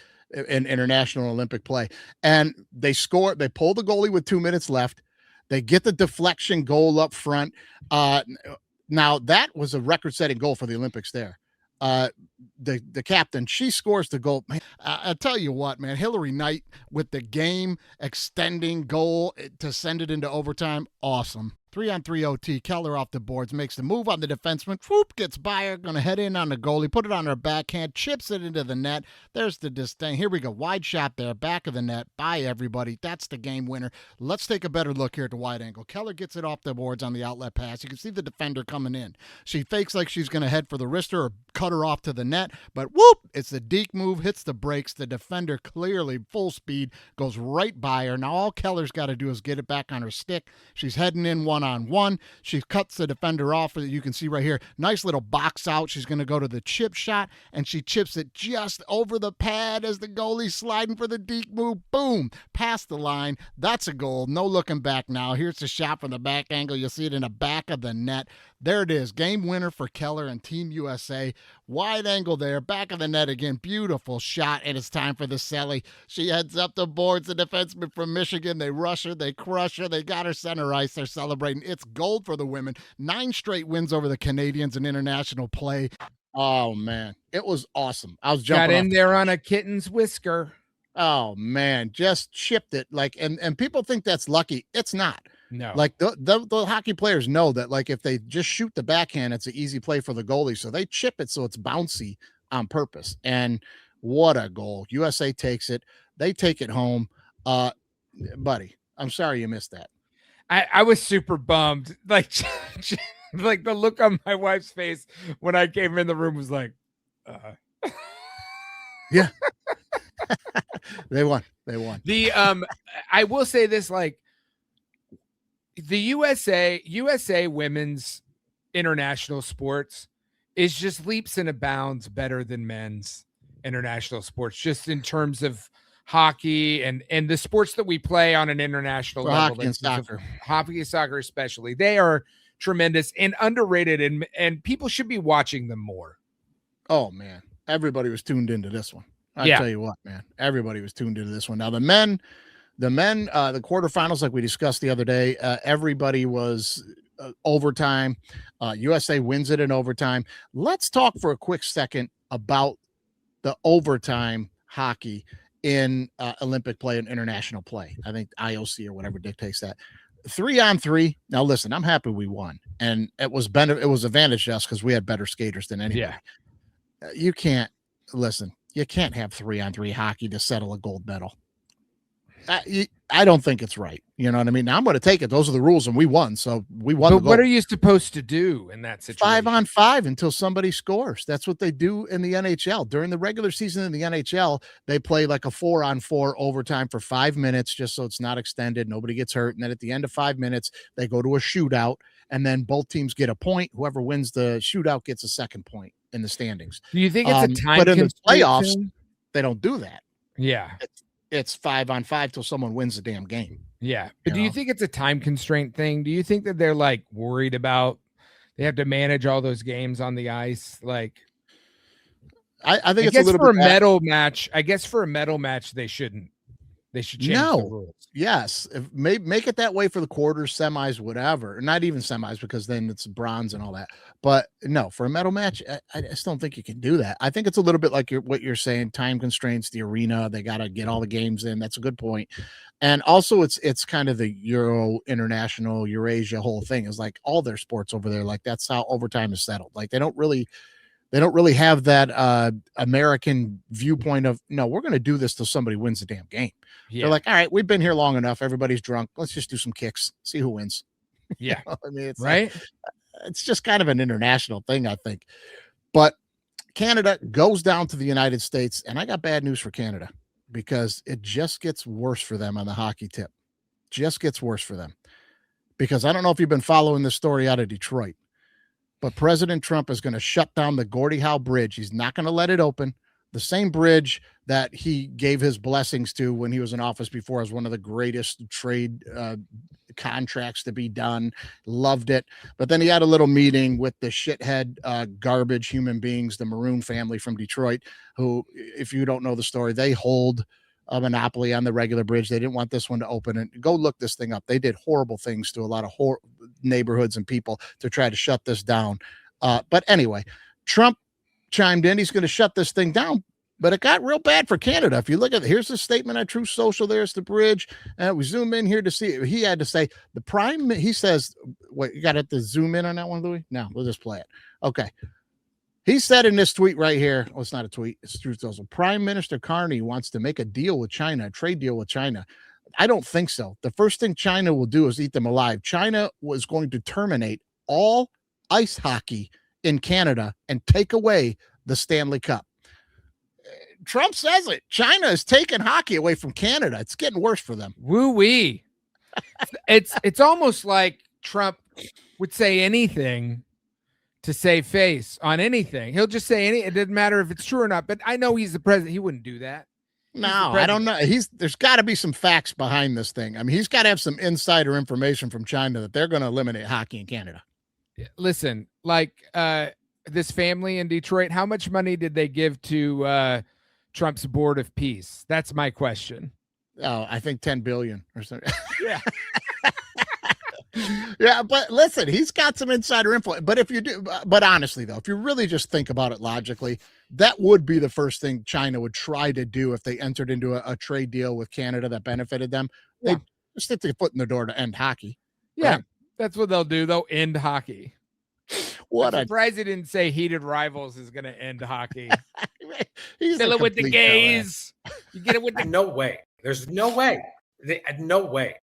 in international Olympic play. And they pull the goalie with 2 minutes left. They get the deflection goal up front. Now that was a record-setting goal for the Olympics there. The captain, she scores the goal. Man, I tell you what, man, Hillary Knight with the game extending goal to send it into overtime. Awesome. 3-on-3 OT. Keller off the boards, makes the move on the defenseman. Whoop, gets by her, going to head in on the goalie, put it on her backhand, chips it into the net. There's the disdain. Here we go. Wide shot there, back of the net. By everybody. That's the game winner. Let's take a better look here at the wide angle. Keller gets it off the boards on the outlet pass. You can see the defender coming in. She fakes like she's going to head for the wrister or cut her off to the net, but whoop, it's the deke move, hits the brakes. The defender clearly full speed goes right by her. Now all Keller's got to do is get it back on her stick. She's heading in one-on-one. She cuts the defender off. You can see right here, nice little box out. She's going to go to the chip shot, and she chips it just over the pad as the goalie's sliding for the deke move. Boom, past the line. That's a goal. No looking back now. Here's the shot from the back angle. You'll see it in the back of the net. There it is. Game winner for Keller and Team USA. Wide angle there. Back of the net again. Beautiful shot. And it's time for the Selly. She heads up the boards. The defenseman from Michigan. They rush her. They crush her. They got her center ice. They're celebrating. It's gold for the women. 9 straight wins over the Canadians in international play. Oh, man. It was awesome. I was jumping got in there on a kitten's whisker. Oh, man. Just chipped it. And people think that's lucky. It's not. No, like the hockey players know that, like, if they just shoot the backhand, it's an easy play for the goalie. So they chip it so it's bouncy on purpose. And what a goal. USA takes it. They take it home. Buddy, I'm sorry you missed that. I was super bummed. Like the look on my wife's face when I came in the room was like, yeah. They won. I will say this, like, the USA women's international sports is just leaps and bounds better than men's international sports, just in terms of hockey and the sports that we play on an international level. Hockey and soccer. Hockey and soccer especially. They are tremendous and underrated, and people should be watching them more. Oh, man. Everybody was tuned into this one. I'll tell you what, man. Everybody was tuned into this one. Now, the men, the quarterfinals, like we discussed the other day, everybody was overtime. USA wins it in overtime. Let's talk for a quick second about the overtime hockey in Olympic play and international play. I think IOC or whatever dictates that. 3-on-3. Now, listen, I'm happy we won, and it was advantage to us because we had better skaters than anybody. Yeah. You can't have 3-on-3 hockey to settle a gold medal. I don't think it's right. You know what I mean? Now I'm going to take it. Those are the rules, and we won. So we won. But what are you supposed to do in that situation? 5-on-5 until somebody scores. That's what they do in the NHL. During the regular season in the NHL, they play like a 4-on-4 overtime for 5 minutes, just so it's not extended. Nobody gets hurt. And then at the end of 5 minutes, they go to a shootout, and then both teams get a point. Whoever wins the shootout gets a second point in the standings. Do you think it's a time? But in the playoffs, they don't do that. Yeah. It's 5-on-5 till someone wins the damn game. Yeah. But do you think it's a time constraint thing? Do you think that they're like worried about they have to manage all those games on the ice? Like, I think it's a little for bit a medal match. I guess for a medal match, they shouldn't. They should change the rules. Yes. Make it that way for the quarters, semis, whatever. Not even semis, because then it's bronze and all that. But no, for a medal match, I just don't think you can do that. I think it's a little bit like what you're saying, time constraints, the arena. They got to get all the games in. That's a good point. And also it's kind of the Euro international, Eurasia whole thing is like all their sports over there. Like that's how overtime is settled. Like they don't really have that American viewpoint of, no, we're going to do this till somebody wins the damn game. Yeah. They're like, all right, we've been here long enough. Everybody's drunk. Let's just do some kicks. See who wins. Yeah. I mean, it's right. It's just kind of an international thing, I think. But Canada goes down to the United States, and I got bad news for Canada because it just gets worse for them on the hockey tip. Just gets worse for them. Because I don't know if you've been following this story out of Detroit, but President Trump is going to shut down the Gordie Howe Bridge. He's not going to let it open. the same bridge that he gave his blessings to when he was in office before as one of the greatest trade contracts to be done. Loved it. But then he had a little meeting with the shithead garbage human beings, the Maroon family from Detroit, who, if you don't know the story, they hold a monopoly on the regular bridge. They didn't want this one to open. And go look this thing up. They did horrible things to a lot of neighborhoods and people to try to shut this down. But anyway, Trump chimed in. He's going to shut this thing down. But it got real bad for Canada. If you look at, here's the statement on Truth Social, there's the bridge. We zoom in here to see it. He had to say he says, wait, you got to zoom in on that one, Louis? No, we'll just play it. Okay. He said in this tweet right here, oh, it's not a tweet, it's Truth Social. Prime Minister Carney wants to make a deal with China, a trade deal with China. I don't think so. The first thing China will do is eat them alive. China was going to terminate all ice hockey in Canada and take away the Stanley Cup. Trump says it. China is taking hockey away from Canada. It's getting worse for them. Woo-wee. It's almost like Trump would say anything to save face on anything. He'll just say it doesn't matter if it's true or not. But I know he's the president. He wouldn't do that. No, I don't know. There's got to be some facts behind this thing. I mean, he's got to have some insider information from China that they're going to eliminate hockey in Canada. Listen, like this family in Detroit, how much money did they give to Trump's Board of Peace? That's my question. Oh, I think 10 billion or something. Yeah. Yeah, but listen, he's got some insider info. But but honestly, though, if you really just think about it logically, that would be the first thing China would try to do if they entered into a trade deal with Canada that benefited them. Yeah. They'd stick their foot in the door to end hockey. Yeah, right? That's what they'll do. They'll end hockey. I'm surprised he didn't say heated rivals is going to end hockey. He's Fill it with the gays. You get it with the No way. There's no way. No way.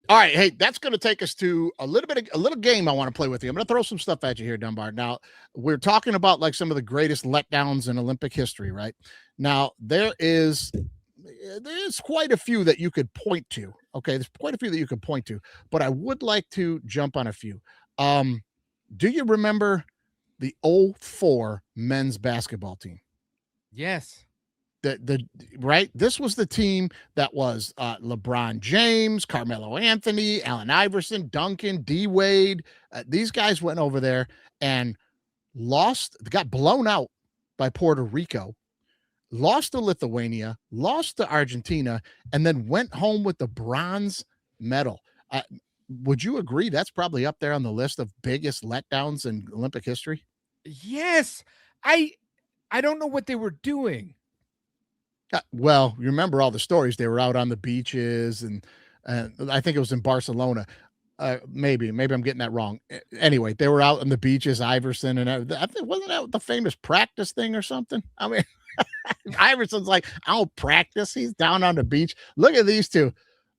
All right, hey, that's going to take us to a little game I want to play with you. I'm going to throw some stuff at you here, Dunbar. Now, we're talking about like some of the greatest letdowns in Olympic history, right? Now, there's quite a few that you could point to. Okay, there's quite a few that you could point to, but I would like to jump on a few. Do you remember the 2004 men's basketball team? Yes. Right. This was the team that was LeBron James, Carmelo Anthony, Allen Iverson, Duncan, D Wade. These guys went over there and got blown out by Puerto Rico, lost to Lithuania, lost to Argentina, and then went home with the bronze medal. Would you agree that's probably up there on the list of biggest letdowns in Olympic history? Yes. I don't know what they were doing. Well, you remember all the stories. They were out on the beaches, and I think it was in Barcelona. Maybe I'm getting that wrong. Anyway, they were out on the beaches, Iverson, and I think wasn't that the famous practice thing or something? I mean, Iverson's like, I'll practice. He's down on the beach. Look at these two.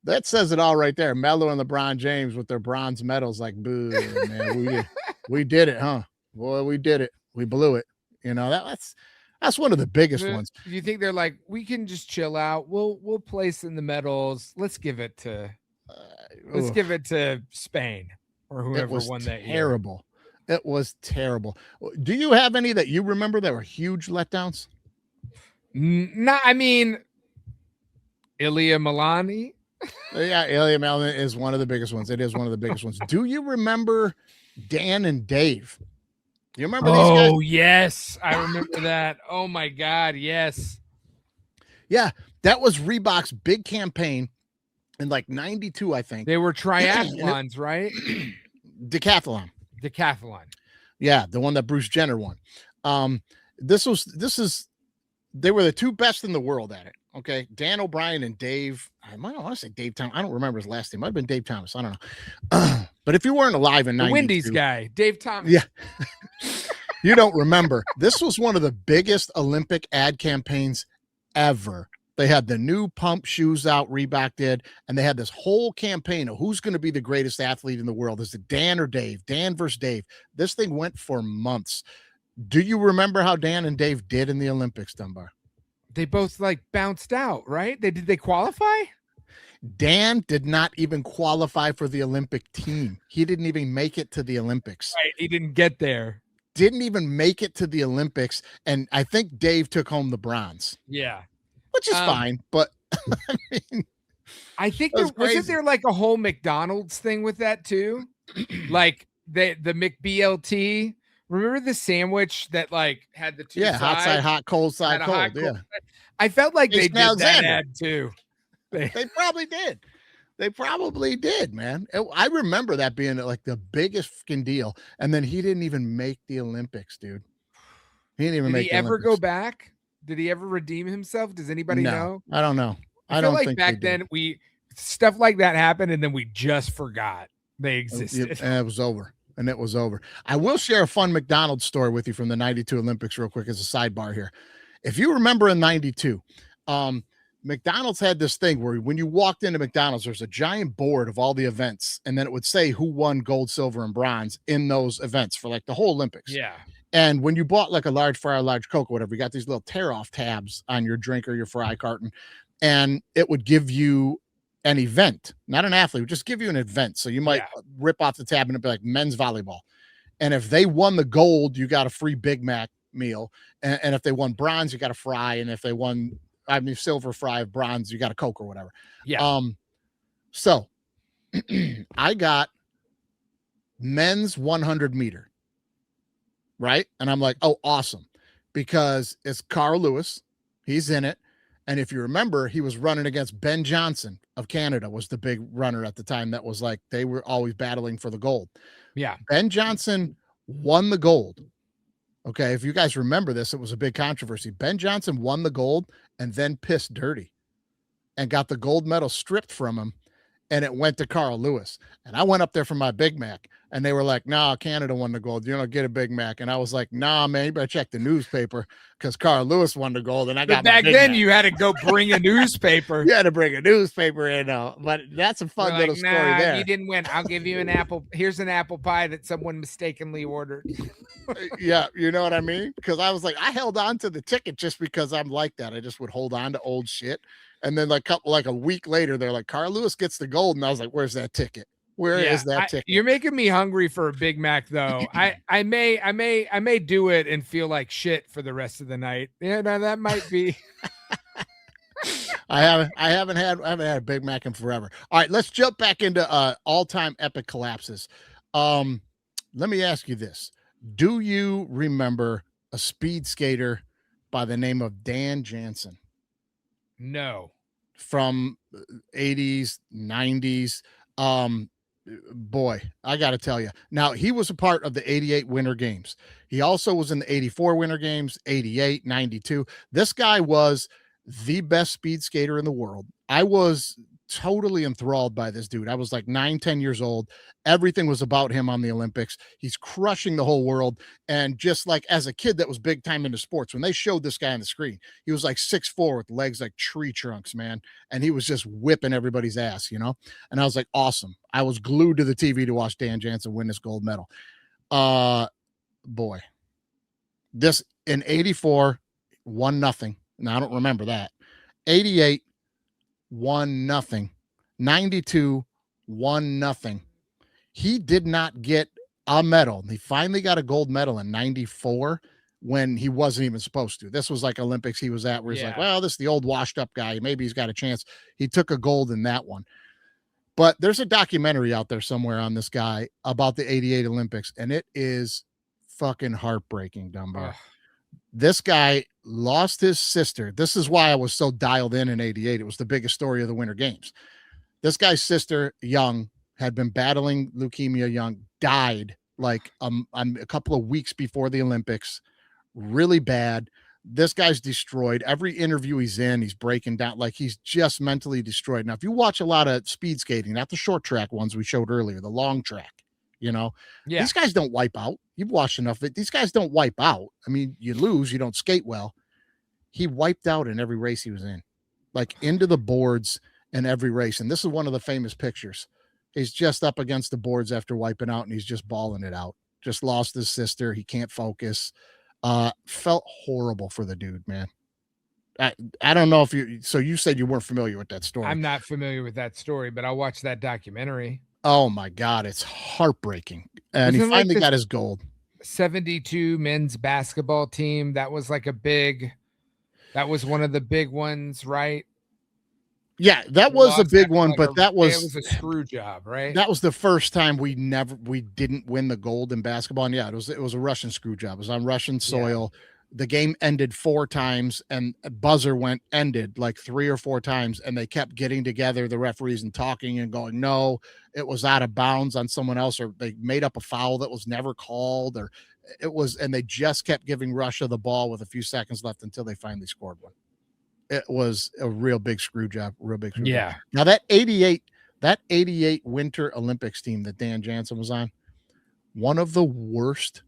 That says it all right there. Melo and LeBron James with their bronze medals. Like, boo, man, we did it, huh? Boy, we did it. We blew it. You know, that's one of the biggest ones. You think they're like, we can just chill out. We'll place in the medals. Let's give it to Spain or whoever won that year. Terrible. It was terrible. Do you have any that you remember that were huge letdowns? No, I mean, Ilya Milani. Yeah, Ilya Milani is one of the biggest ones. It is one of the biggest ones. Do you remember Dan and Dave? You remember these guys? Oh, yes. I remember that. Oh, my God. Yes. Yeah, that was Reebok's big campaign in like 92, I think. They were triathlons, right? Decathlon. Yeah, the one that Bruce Jenner won. They were the two best in the world at it. Okay, Dan O'Brien and Dave. I want to say Dave Thomas. I don't remember his last name. Might have been Dave Thomas. I don't know. But if you weren't alive in 92, Wendy's guy, Dave Thomas. Yeah, you don't remember. This was one of the biggest Olympic ad campaigns ever. They had the new pump shoes out, Reebok did, and they had this whole campaign of who's going to be the greatest athlete in the world. Is it Dan or Dave? Dan versus Dave. This thing went for months. Do you remember how Dan and Dave did in the Olympics, Dunbar? They both like bounced out, right? Did they qualify? Dan did not even qualify for the Olympic team. He didn't even make it to the Olympics. Right, he didn't get there. didn't even make it to the Olympics. And I think Dave took home the bronze. Yeah. Which is fine, but I mean, I think that was wasn't crazy. there like a whole McDonald's thing with that too? Like the McBLT. Remember the sandwich that like had the two sides? Hot side, hot, cold side, Had a cold. hot, cold Yeah. side. I felt like they Jason did that Alexander. ad too. They probably did. They probably did, man. I remember that being like the biggest fucking deal. And then he didn't even make the Olympics, dude. He didn't even Did make he the ever Olympics. go back? Did he ever redeem himself? Does anybody know? I don't know. I feel like back then stuff like that happened and then we just forgot they existed. And it was over. And it was over. I will share a fun McDonald's story with you from the 92 Olympics real quick as a sidebar here. If you remember in 92, McDonald's had this thing where when you walked into McDonald's, there's a giant board of all the events, and then it would say who won gold, silver, and bronze in those events for like the whole Olympics. Yeah. And when you bought like a large fry, a large Coke, or whatever, you got these little tear-off tabs on your drink or your fry carton, and it would give you an event, not an athlete, it would just give you an event. So you might rip off the tab and it'd be like men's volleyball. And if they won the gold, you got a free Big Mac meal. And if they won bronze, you got a fry. And if they won, silver fry, bronze, you got a Coke or whatever. Yeah. So I got men's 100 meter. Right. And I'm like, oh, awesome. Because it's Carl Lewis. He's in it. And if you remember, he was running against Ben Johnson of Canada, was the big runner at the time. That was like, they were always battling for the gold. Yeah. Ben Johnson won the gold. Okay. If you guys remember this, it was a big controversy. Ben Johnson won the gold and then pissed dirty and got the gold medal stripped from him. And it went to Carl Lewis. And I went up there for my Big Mac. And they were like, nah, Canada won the gold. You don't get a Big Mac. And I was like, nah, man, you better check the newspaper because Carl Lewis won the gold. And I got back then you had to go bring a newspaper. You had to bring a newspaper in. But that's a fun little story there. You didn't win. I'll give you an apple. Here's an apple pie that someone mistakenly ordered. Yeah, you know what I mean? Because I was like, I held on to the ticket just because I'm like that. I just would hold on to old shit. And then like a week later, they're like, Carl Lewis gets the gold. And I was like, where's that ticket? Where is that ticket? You're making me hungry for a Big Mac, though. I may do it and feel like shit for the rest of the night. Yeah, no, that might be. I haven't had a Big Mac in forever. All right, let's jump back into all-time epic collapses. Let me ask you this: do you remember a speed skater by the name of Dan Jansen? No. From 80s, 90s. Boy, I got to tell you. Now, he was a part of the 88 Winter Games. He also was in the 84 Winter Games, 88, 92. This guy was the best speed skater in the world. I was totally enthralled by this dude. I was like 9-10 years old. Everything was about him on the Olympics. He's crushing the whole world. And just like as a kid that was big time into sports, when they showed this guy on the screen, he was like 6'4" with legs like tree trunks, man. And he was just whipping everybody's ass, you know? And I was like, awesome. I was glued to the TV to watch Dan Jansen win this gold medal. Boy, this in 84 1-0. Now I don't remember that. 88 1-0. 92 1-0. He did not get a medal. He finally got a gold medal in 94 when he wasn't even supposed to. This was like Olympics he was at where he's like, well, this is the old washed up guy. Maybe he's got a chance. He took a gold in that one. But there's a documentary out there somewhere on this guy about the 88 Olympics, and it is fucking heartbreaking, Dunbar. This guy lost his sister. This is why I was so dialed in 88. It was the biggest story of the Winter Games. This guy's sister, young, had been battling leukemia, young, died like a couple of weeks before the Olympics. Really bad. This guy's destroyed. Every interview he's in, he's breaking down. Like he's just mentally destroyed. Now, if you watch a lot of speed skating, not the short track ones we showed earlier, the long track, you know, these guys don't wipe out. You've watched enough of it. These guys don't wipe out. I mean, you lose, you don't skate well. He wiped out in every race he was in, like into the boards in every race. And this is one of the famous pictures. He's just up against the boards after wiping out and he's just balling it out. Just lost his sister. He can't focus. Felt horrible for the dude, man. I don't know if you said you weren't familiar with that story. I'm not familiar with that story, but I'll watch that documentary. Oh my God. It's heartbreaking. And he finally got his gold. '72 men's basketball team. That was like that was one of the big ones, right? Yeah, that was a big one, but it was a screw job, right? That was the first time we didn't win the gold in basketball. And yeah, it was a Russian screw job. It was on Russian soil. Yeah. The game ended 4 times and a buzzer ended like 3 or 4 times, and they kept getting together, the referees, and talking and going, no, it was out of bounds on someone else, or they made up a foul that was never called, or and they just kept giving Russia the ball with a few seconds left until they finally scored one. It was a real big screw job, Yeah. Job. Now that 88 Winter Olympics team that Dan Jansen was on, one of the worst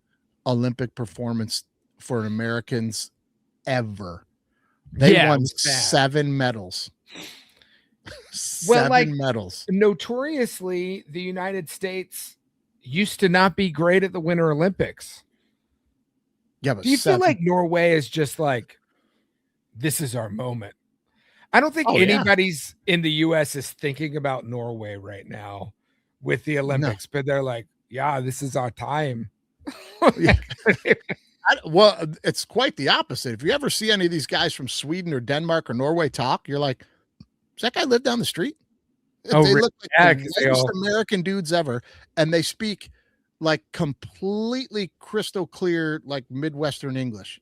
Olympic performance for Americans ever. They won 7 medals. 7 medals. Notoriously, the United States used to not be great at the Winter Olympics. Yeah, but do you feel like Norway is just like, this is our moment? I don't think anybody's in the U.S. is thinking about Norway right now with the Olympics, but they're like, yeah, this is our time. Well, it's quite the opposite. If you ever see any of these guys from Sweden or Denmark or Norway talk, you're like, does that guy live down the street? They look like the latest American dudes ever, and they speak like completely crystal clear, like Midwestern English,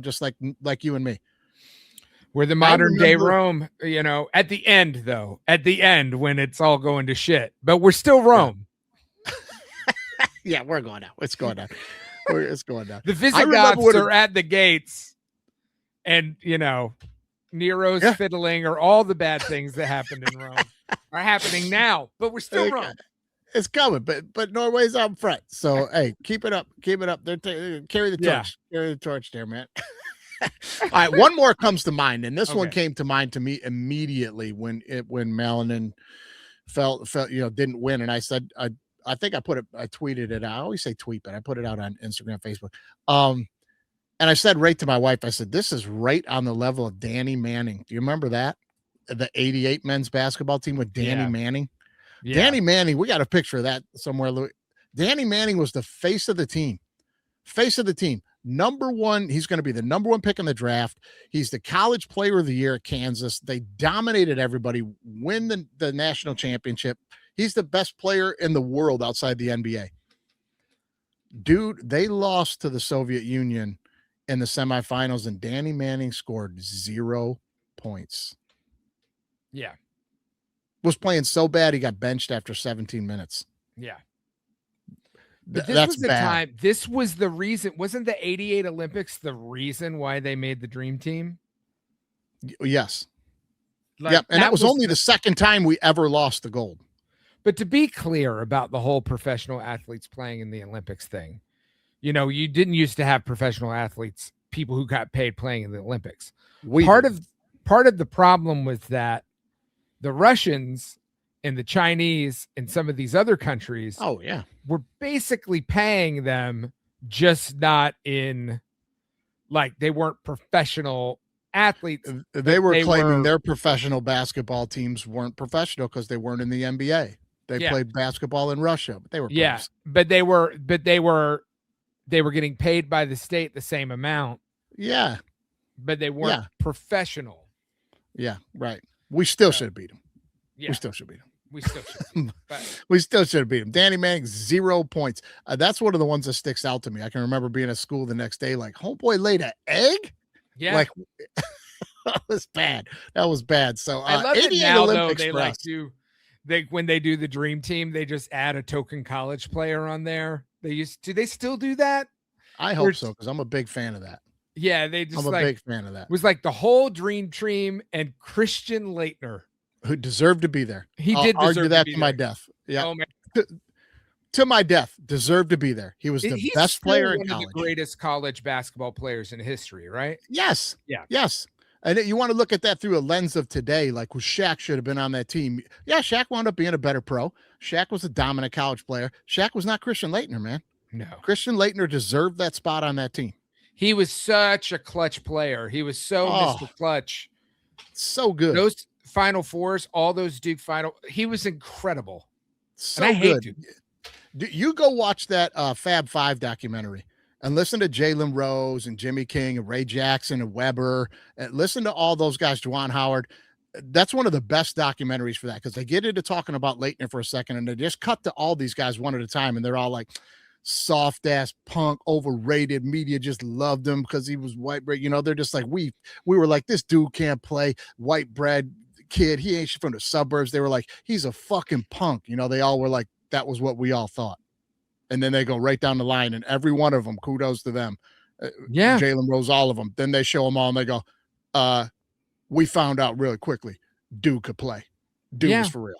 just like you and me. We're the modern day Rome, at the end, when it's all going to shit, but we're still Rome. Yeah, we're going down. It's going down. It's going down. The Visigoths are at the gates, and Nero's fiddling, or all the bad things that happened in Rome are happening now, but we're still Rome. It's coming, but Norway's out front. So hey, keep it up. They're carry the torch. Carry the torch there, man. All right, one more comes to mind, and this one came to mind to me immediately when Melanin felt didn't win, and I said I think I tweeted it out. I always say tweet, but I put it out on Instagram, Facebook. And I said right to my wife, I said, this is right on the level of Danny Manning. Do you remember that? The 88 men's basketball team with Danny Manning. Yeah. Danny Manning, we got a picture of that somewhere. Danny Manning was the face of the team. Number one, he's going to be the number 1 pick in the draft. He's the college player of the year at Kansas. They dominated everybody, win the national championship. He's the best player in the world outside the NBA. Dude, they lost to the Soviet Union in the semifinals, and Danny Manning scored 0 points. Yeah. Was playing so bad he got benched after 17 minutes. Yeah. But this That's was the bad. time. This was the reason. Wasn't the 88 Olympics the reason why they made the dream team? Yes. Yep. And that was only the second time we ever lost the gold. But to be clear about the whole professional athletes playing in the Olympics thing, you didn't used to have professional athletes, people who got paid playing in the Olympics. Part of the problem was that the Russians and the Chinese and some of these other countries were basically paying them, just not in, like, they weren't professional athletes. They were claiming their professional basketball teams weren't professional because they weren't in the NBA. They played basketball in Russia, but they were but they were getting paid by the state the same amount. Yeah. But they weren't professional. Yeah, right. We still should have beat them. Yeah. We still should beat them. We still should. We still should have beat him. Danny Manning, 0 points. That's one of the ones that sticks out to me. I can remember being at school the next day, like, homeboy laid an egg? Yeah. Like, that was bad. That was bad. So I love it now, Olympics though, when they do the dream team, they just add a token college player on there. Do they still do that? I hope so, because I'm a big fan of that. Yeah, I'm a big fan of that. It was like the whole dream team and Christian Laettner, who deserved to be there. I'll argue that to my death. Yeah. Oh, man. To my death, deserved to be there. He was the best player in college. One of the greatest college basketball players in history, right? Yes. Yeah. Yes. And you want to look at that through a lens of today, like Shaq should have been on that team. Yeah, Shaq wound up being a better pro. Shaq was a dominant college player. Shaq was not Christian Laettner, man. No. Christian Laettner deserved that spot on that team. He was such a clutch player. He was so Mr. Clutch. So good. Those Final Fours, all those Duke he was incredible. So good. You go watch that Fab Five documentary. and listen to Jalen Rose and Jimmy King and Ray Jackson and Weber, and listen to all those guys, Juwan Howard. That's one of the best documentaries for that, because they get into talking about Leitner for a second and they just cut to all these guys one at a time, and they're all like soft ass punk, overrated. Media just loved him because he was white bread. They're just like, we were like, this dude can't play, white bread kid. He ain't from the suburbs. They were like, he's a fucking punk. They all were like, that was what we all thought. And then they go right down the line, and every one of them, kudos to them. Jalen Rose, all of them. Then they show them all, and they go, we found out really quickly, dude could play. Dude was for real.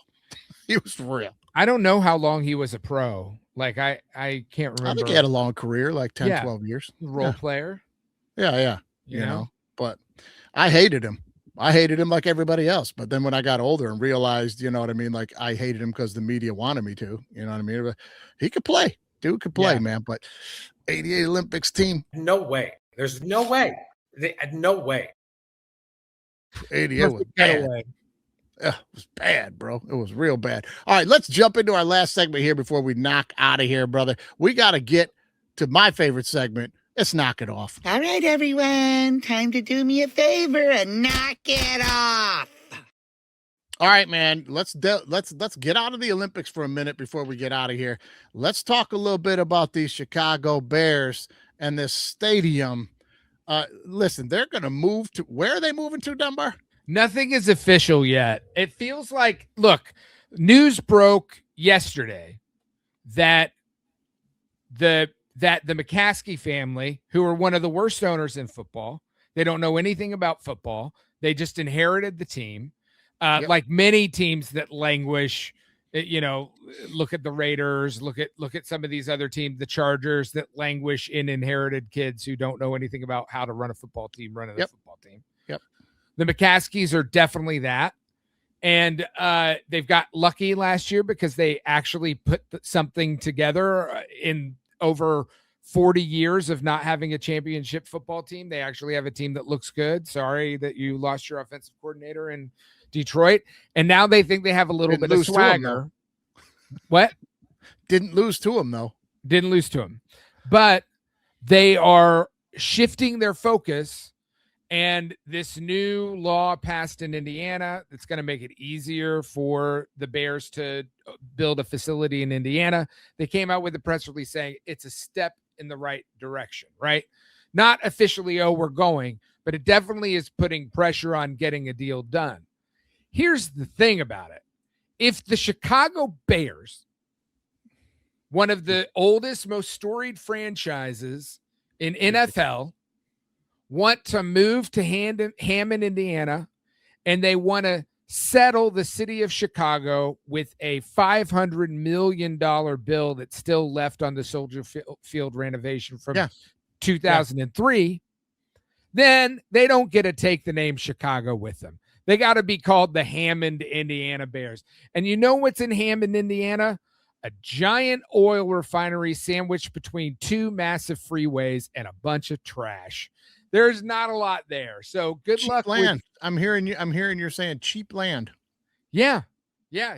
He was for real. I don't know how long he was a pro. Like, I can't remember. I think he had a long career, like 10, 12 years. Role player. Yeah. You know, but I hated him. I hated him like everybody else. But then when I got older and realized, you know what I mean? Like, I hated him because the media wanted me to, you know what I mean? But he could play. Dude could play, man. But 88 Olympics team. No way. There's no way. No way. 88 was bad. It was bad, bro. It was real bad. All right, let's jump into our last segment here before we knock out of here, brother. We got to get to my favorite segment. Let's knock it off. All right, everyone. Time to do me a favor and knock it off. All right, man. Let's get out of the Olympics for a minute before we get out of here. Let's talk a little bit about these Chicago Bears and this stadium. Listen, they're going to move to, where are they moving to, Dunbar? Nothing is official yet. It feels like, look, news broke yesterday that the McCaskey family, who are one of the worst owners in football, they don't know anything about football. They just inherited the team. Like many teams that languish, look at the Raiders, look at some of these other teams, the Chargers, that languish in inherited kids who don't know anything about how to run a football team, running a football team. The McCaskies are definitely that. And they've got lucky last year because they actually put something together in over 40 years of not having a championship football team. They actually have a team that looks good. Sorry that you lost your offensive coordinator in Detroit. And now they think they have a little bit of swagger. What? Didn't lose to him, though. Didn't lose to him. But they are shifting their focus. And this new law passed in Indiana that's going to make it easier for the Bears to build a facility in Indiana. They came out with a press release saying it's a step in the right direction, right? Not officially, we're going, but it definitely is putting pressure on getting a deal done. Here's the thing about it. If the Chicago Bears, one of the oldest, most storied franchises in NFL, want to move to Hammond, Indiana, and they want to settle the city of Chicago with a $500 million bill that's still left on the Soldier Field renovation from 2003, then they don't get to take the name Chicago with them. They got to be called the Hammond, Indiana Bears. And you know what's in Hammond, Indiana? A giant oil refinery sandwiched between two massive freeways and a bunch of trash. There's not a lot there. So good luck. Land. I'm hearing you're saying cheap land. Yeah,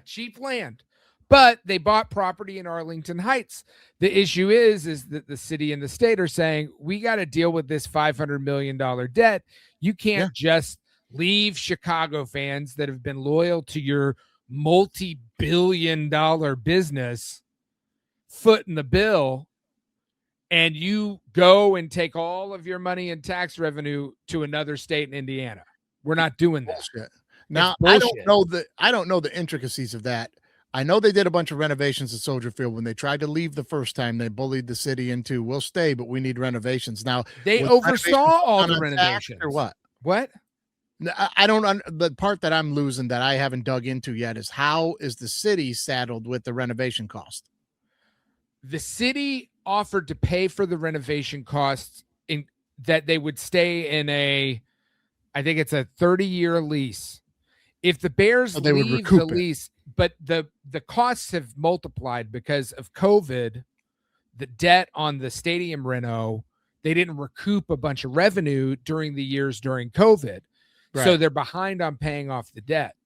cheap land. But they bought property in Arlington Heights. The issue is that the city and the state are saying, we got to deal with this $500 million debt. You can't just leave Chicago fans that have been loyal to your multi-billion-dollar business foot in the bill, and you go and take all of your money and tax revenue to another state in Indiana. We're not doing that. Now, I don't know the intricacies of that. I know they did a bunch of renovations at Soldier Field. When they tried to leave the first time, they bullied the city into, we'll stay, but we need renovations. Now, they oversaw all the renovations. Or what? What? I don't. The part that I'm losing that I haven't dug into yet is, how is the city saddled with the renovation cost? The city offered to pay for the renovation costs in that they would stay in I think it's a 30-year lease. If the Bears leave the lease, but the costs have multiplied because of COVID, the debt on the stadium reno, they didn't recoup a bunch of revenue during the years during COVID. Right. So they're behind on paying off the debt.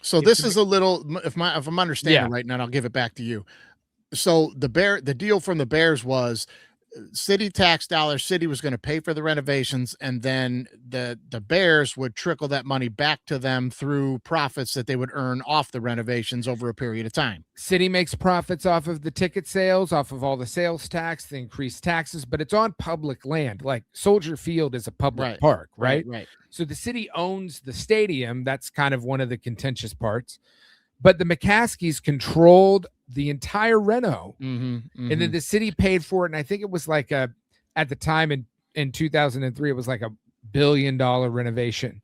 So this is a little, if I'm understanding right now, and I'll give it back to you. So the deal from the Bears was, city tax dollars, city was going to pay for the renovations, and then the Bears would trickle that money back to them through profits that they would earn off the renovations over a period of time. City makes profits off of the ticket sales, off of all the sales tax, the increased taxes, but it's on public land. Like Soldier Field is a public park, right? Right. So the city owns the stadium. That's kind of one of the contentious parts. But the McCaskies controlled the entire reno, and then the city paid for it. And I think it was like at the time in 2003, it was like $1 billion renovation.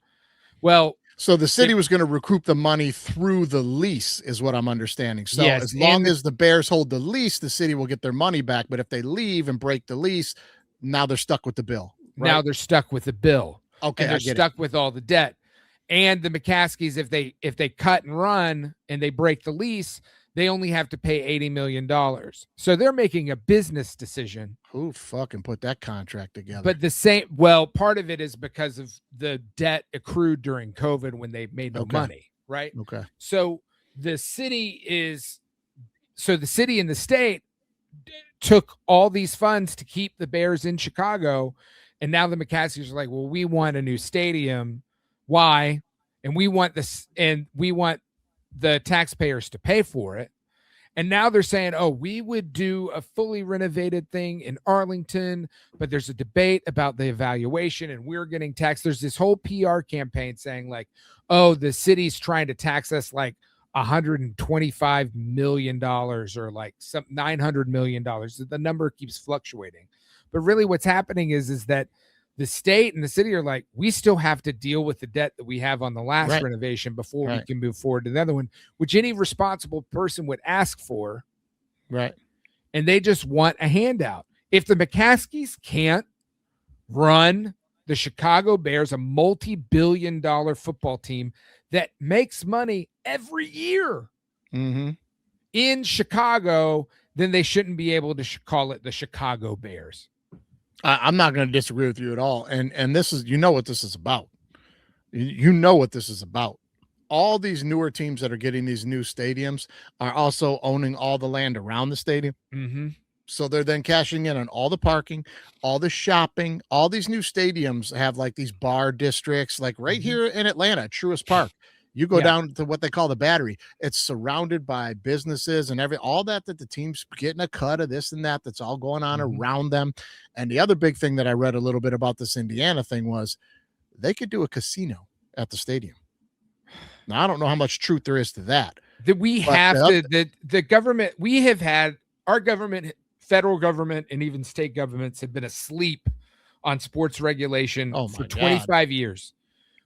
Well, so the city was going to recoup the money through the lease, is what I'm understanding. So as long as the Bears hold the lease, the city will get their money back. But if they leave and break the lease, now they're stuck with the bill. Right? Now they're stuck with the bill. Okay, and they're stuck with all the debt. And the McCaskies, if they cut and run and they break the lease, they only have to pay $80 million. So they're making a business decision. Who fucking put that contract together? But part of it is because of the debt accrued during COVID when they made no money, right? Okay. So the city and the state took all these funds to keep the Bears in Chicago. And now the McCaskies are like, well, we want a new stadium. Why? And we want this, and we want the taxpayers to pay for it. And now they're saying, oh, we would do a fully renovated thing in Arlington, but there's a debate about the evaluation and we're getting taxed. There's this whole PR campaign saying like, oh, the city's trying to tax us like $125 million or like some $900 million. The number keeps fluctuating. But really what's happening is that the state and the city are like, we still have to deal with the debt that we have on the last renovation before we can move forward to the other one, which any responsible person would ask for. Right. And they just want a handout. If the McCaskies can't run the Chicago Bears, a multi-billion-dollar football team that makes money every year in Chicago, then they shouldn't be able to call it the Chicago Bears. I'm not going to disagree with you at all. And this is, what this is about. You know what this is about. All these newer teams that are getting these new stadiums are also owning all the land around the stadium. So they're then cashing in on all the parking, all the shopping. All these new stadiums have like these bar districts, like right here in Atlanta, Truist Park. You go down to what they call the Battery. It's surrounded by businesses and all that the team's getting a cut of this and that. That's all going on around them. And the other big thing that I read a little bit about this Indiana thing was they could do a casino at the stadium. Now, I don't know how much truth there is to that. The government, we have had our government, federal government, and even state governments have been asleep on sports regulation for 25 years.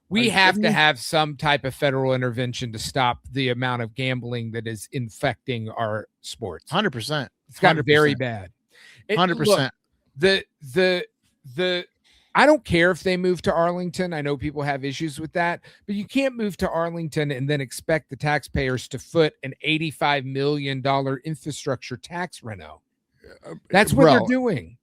We have to have some type of federal intervention to stop the amount of gambling that is infecting our sports. 100%. It's gotten very bad. 100%. Look, I don't care if they move to Arlington. I know people have issues with that, but you can't move to Arlington and then expect the taxpayers to foot an $85 million infrastructure tax reno. That's what they're doing.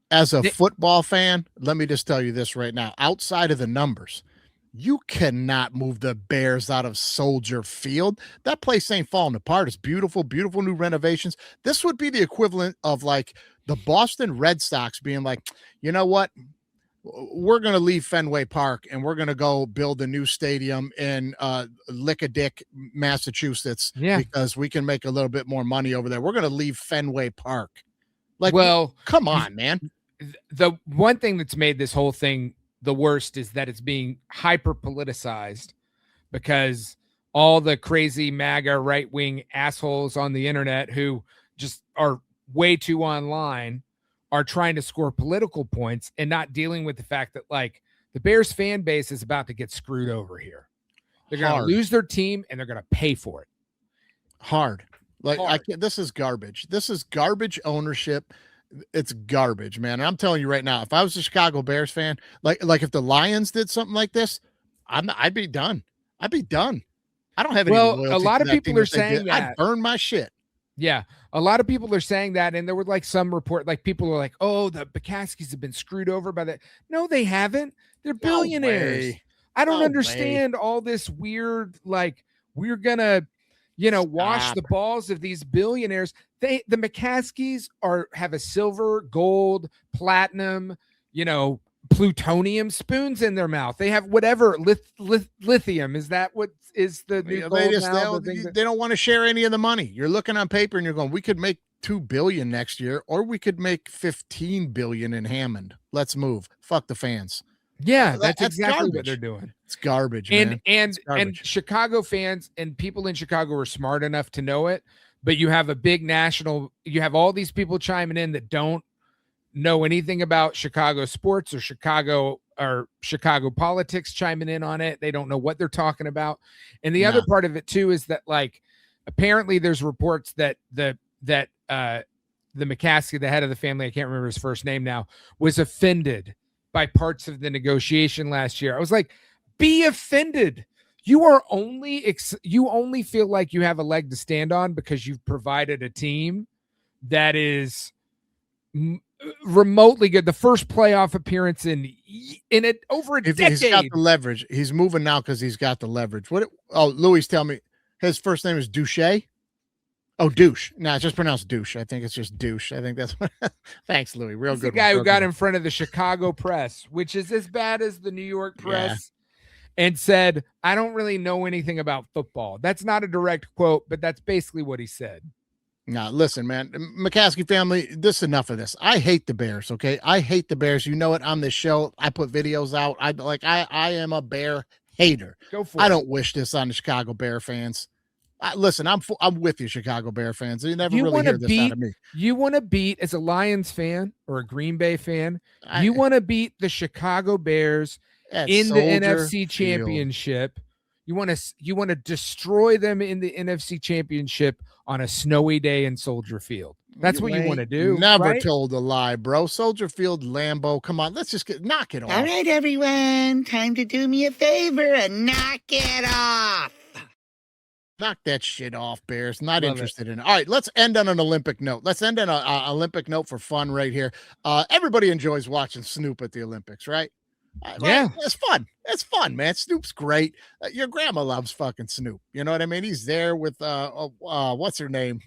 As a football fan, let me just tell you this right now. Outside of the numbers, you cannot move the Bears out of Soldier Field. That place ain't falling apart. It's beautiful, beautiful new renovations. This would be the equivalent of like the Boston Red Sox being like, you know what? We're going to leave Fenway Park and we're going to go build a new stadium in Lickadick, Massachusetts, because we can make a little bit more money over there. We're going to leave Fenway Park. Like, well, come on, man. The one thing that's made this whole thing the worst is that it's being hyper politicized because all the crazy MAGA right-wing assholes on the internet who just are way too online are trying to score political points and not dealing with the fact that like the Bears fan base is about to get screwed over here. They're going to lose their team and they're going to pay for it. Hard. Like this is garbage. This is garbage ownership. It's garbage, man. And I'm telling you right now, if I was a Chicago Bears fan, like if the Lions did something like this, I'd be done. I'd be done. I don't have any loyalty a lot of people are saying that. I'd burn my shit. Yeah. A lot of people are saying that. And there were like some report, like people are like, oh, the McCaskies have been screwed over by that. No, they haven't. They're billionaires. I don't understand all this weird, like we're going to, wash the balls of these billionaires. The McCaskies have a silver, gold, platinum, plutonium spoons in their mouth. They have whatever lithium. Is that what is the new gold now? They don't want to share any of the money. You're looking on paper and you're going, we could make $2 billion next year, or we could make $15 billion in Hammond. Let's move. Fuck the fans. Yeah, that's exactly what they're doing. It's garbage, man. And Chicago fans and people in Chicago are smart enough to know it, but you have a big you have all these people chiming in that don't know anything about Chicago sports or Chicago politics chiming in on it. They don't know what they're talking about. And the other part of it too is that, like, apparently there's reports that the McCaskey, the head of the family, I can't remember his first name now, was offended by parts of the negotiation last year. I was like, be offended. You only feel like you have a leg to stand on because you've provided a team that is remotely good. The first playoff appearance in it over a decade. He's got the leverage. He's moving now because he's got the leverage. Louis, tell me, his first name is Douche? Oh, douche. No, it's just pronounced douche. I think it's just douche. I think that's what. Thanks, Louis. Real good. The guy who got in front of the Chicago press, which is as bad as the New York press, and said, I don't really know anything about football. That's not a direct quote, but that's basically what he said. No, listen, man. McCaskey family, this is enough of this. I hate the Bears, okay? I hate the Bears. You know it on this show. I put videos out. I am a Bear hater. Go for it. I don't wish this on the Chicago Bear fans. Listen, I'm with you, Chicago Bear fans. You never really hear this out of me. You want to beat, as a Lions fan or a Green Bay fan, you want to beat the Chicago Bears in the NFC Championship. You want to destroy them in the NFC Championship on a snowy day in Soldier Field. That's what you want to do. Never told a lie, bro. Soldier Field, Lambeau. Come on, let's just knock it off. All right, everyone, time to do me a favor and knock it off. Knock that shit off, Bears. Not interested in it. All right, let's end on an Olympic note. Let's end on an Olympic note for fun right here. Everybody enjoys watching Snoop at the Olympics, right? Yeah. Right? It's fun. It's fun, man. Snoop's great. Your grandma loves fucking Snoop. You know what I mean? He's there with, what's her name?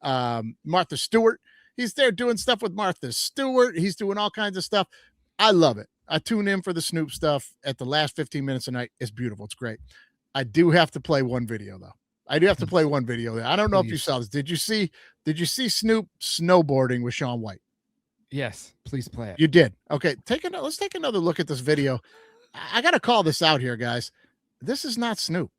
Martha Stewart. He's there doing stuff with Martha Stewart. He's doing all kinds of stuff. I love it. I tune in for the Snoop stuff at the last 15 minutes a night. It's beautiful. It's great. I do have to play one video, though. I do have to play one video there. I don't know if you saw this. Did you see Snoop snowboarding with Shaun White? Yes, please play it. You did. Okay, let's take another look at this video. I got to call this out here, guys. This is not Snoop.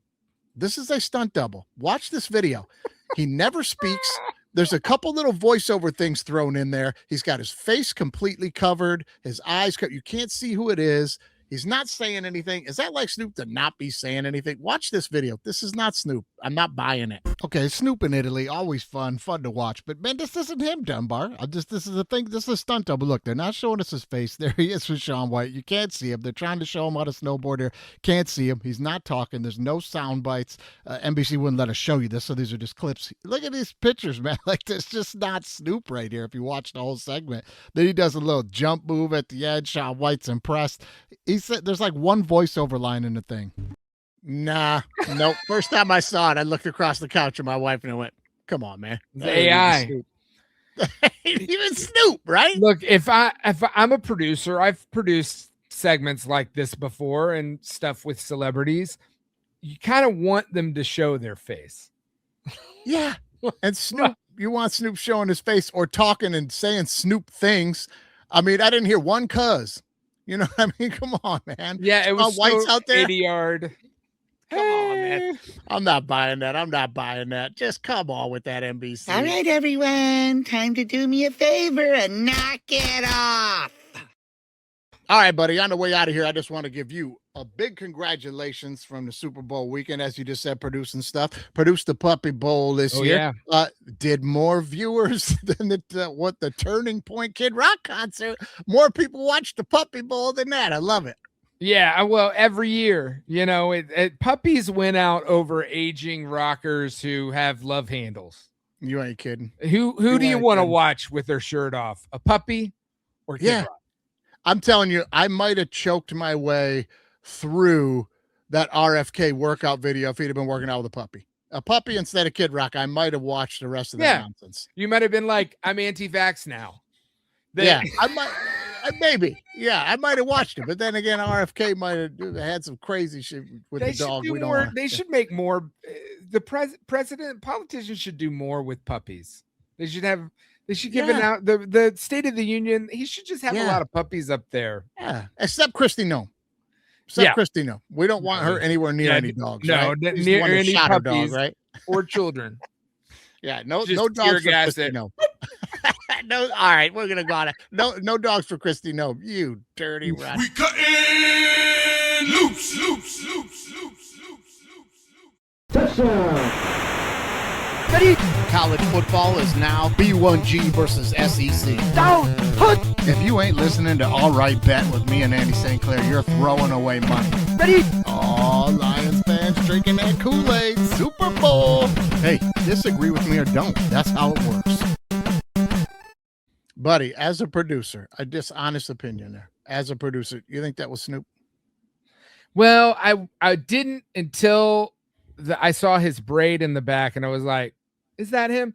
This is a stunt double. Watch this video. He never speaks. There's a couple little voiceover things thrown in there. He's got his face completely covered, his eyes cut. You can't see who it is. He's not saying anything. Is that like Snoop to not be saying anything? Watch this video. This is not Snoop. I'm not buying it. Okay, Snoop in Italy, always fun to watch. But man, this isn't him, Dunbar. This is a thing. This is a stunt double. Look, they're not showing us his face. There he is with Shaun White. You can't see him. They're trying to show him how to snowboard here. Can't see him. He's not talking. There's no sound bites. NBC wouldn't let us show you this, so these are just clips. Look at these pictures, man. Like, this just not Snoop right here if you watch the whole segment. Then he does a little jump move at the end. Shaun White's impressed. He said there's like one voiceover line in the thing. Nah, nope. First time I saw it, I looked across the couch at my wife and I went, come on, man. AI. Even Snoop, right? Look, if I'm a producer, I've produced segments like this before and stuff with celebrities. You kind of want them to show their face. Yeah. And Snoop, you want Snoop showing his face or talking and saying Snoop things. I mean, I didn't hear one cuz. You know what I mean? Come on, man. Yeah, it was White's out there. 80-yard. Come on, man. I'm not buying that. Just come on with that NBC. All right, everyone, time to do me a favor and knock it off. All right, buddy. On the way out of here, I just want to give you a big congratulations from the Super Bowl weekend, as you just said, producing stuff. Produced the Puppy Bowl this year. Yeah. Did more viewers than the Turning Point Kid Rock concert. More people watched the Puppy Bowl than that. I love it. Yeah, well, every year, puppies win out over aging rockers who have love handles. You ain't kidding. Who do you want to watch with their shirt off? A puppy or Kid Rock? I'm telling you, I might have choked my way through that RFK workout video if he'd have been working out with a puppy. A puppy instead of Kid Rock, I might have watched the rest of that nonsense. You might have been like, I'm anti-vax now. Yeah, I might, maybe. Yeah, I might have watched it, but then again, RFK might have had some crazy shit with the dog. We don't wanna, they should make more. The president, politicians should do more with puppies. They should have. They should give it out the State of the Union. He should just have a lot of puppies up there. Yeah, except Christy. No, Christy. No, we don't want her anywhere near any dogs. No, right? near any puppies, dog, right? Or children. Yeah, no Just dogs for gas Christy. No. No, all right, we're gonna go on it. No dogs for Christy. No, you dirty rat. We cutting loose. College football is now B1G versus SEC. If you ain't listening to All Right Bet with me and Andy St. Clair, you're throwing away money. Oh, Lions fans drinking that Kool-Aid. Super Bowl. Hey, disagree with me or don't. That's how it works. Buddy, as a producer, a dishonest opinion there. As a producer, you think that was Snoop? Well, I didn't until I saw his braid in the back, and I was like, is that him?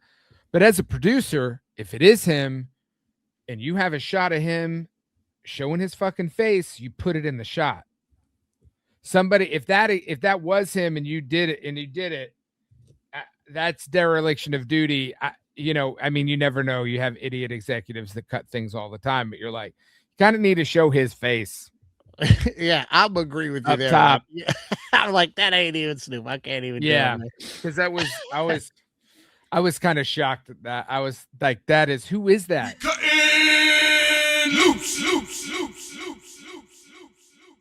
But as a producer, if it is him and you have a shot of him showing his fucking face, you put it in the shot. Somebody, if that was him and you did it, that's dereliction of duty. You never know. You have idiot executives that cut things all the time, but you're like, you kind of need to show his face. Yeah, I'll agree with you up there. top. Yeah. I'm like, that ain't even Snoop. I can't even. Yeah, because I was kind of shocked at that. I was like, who is that? Cutting loose.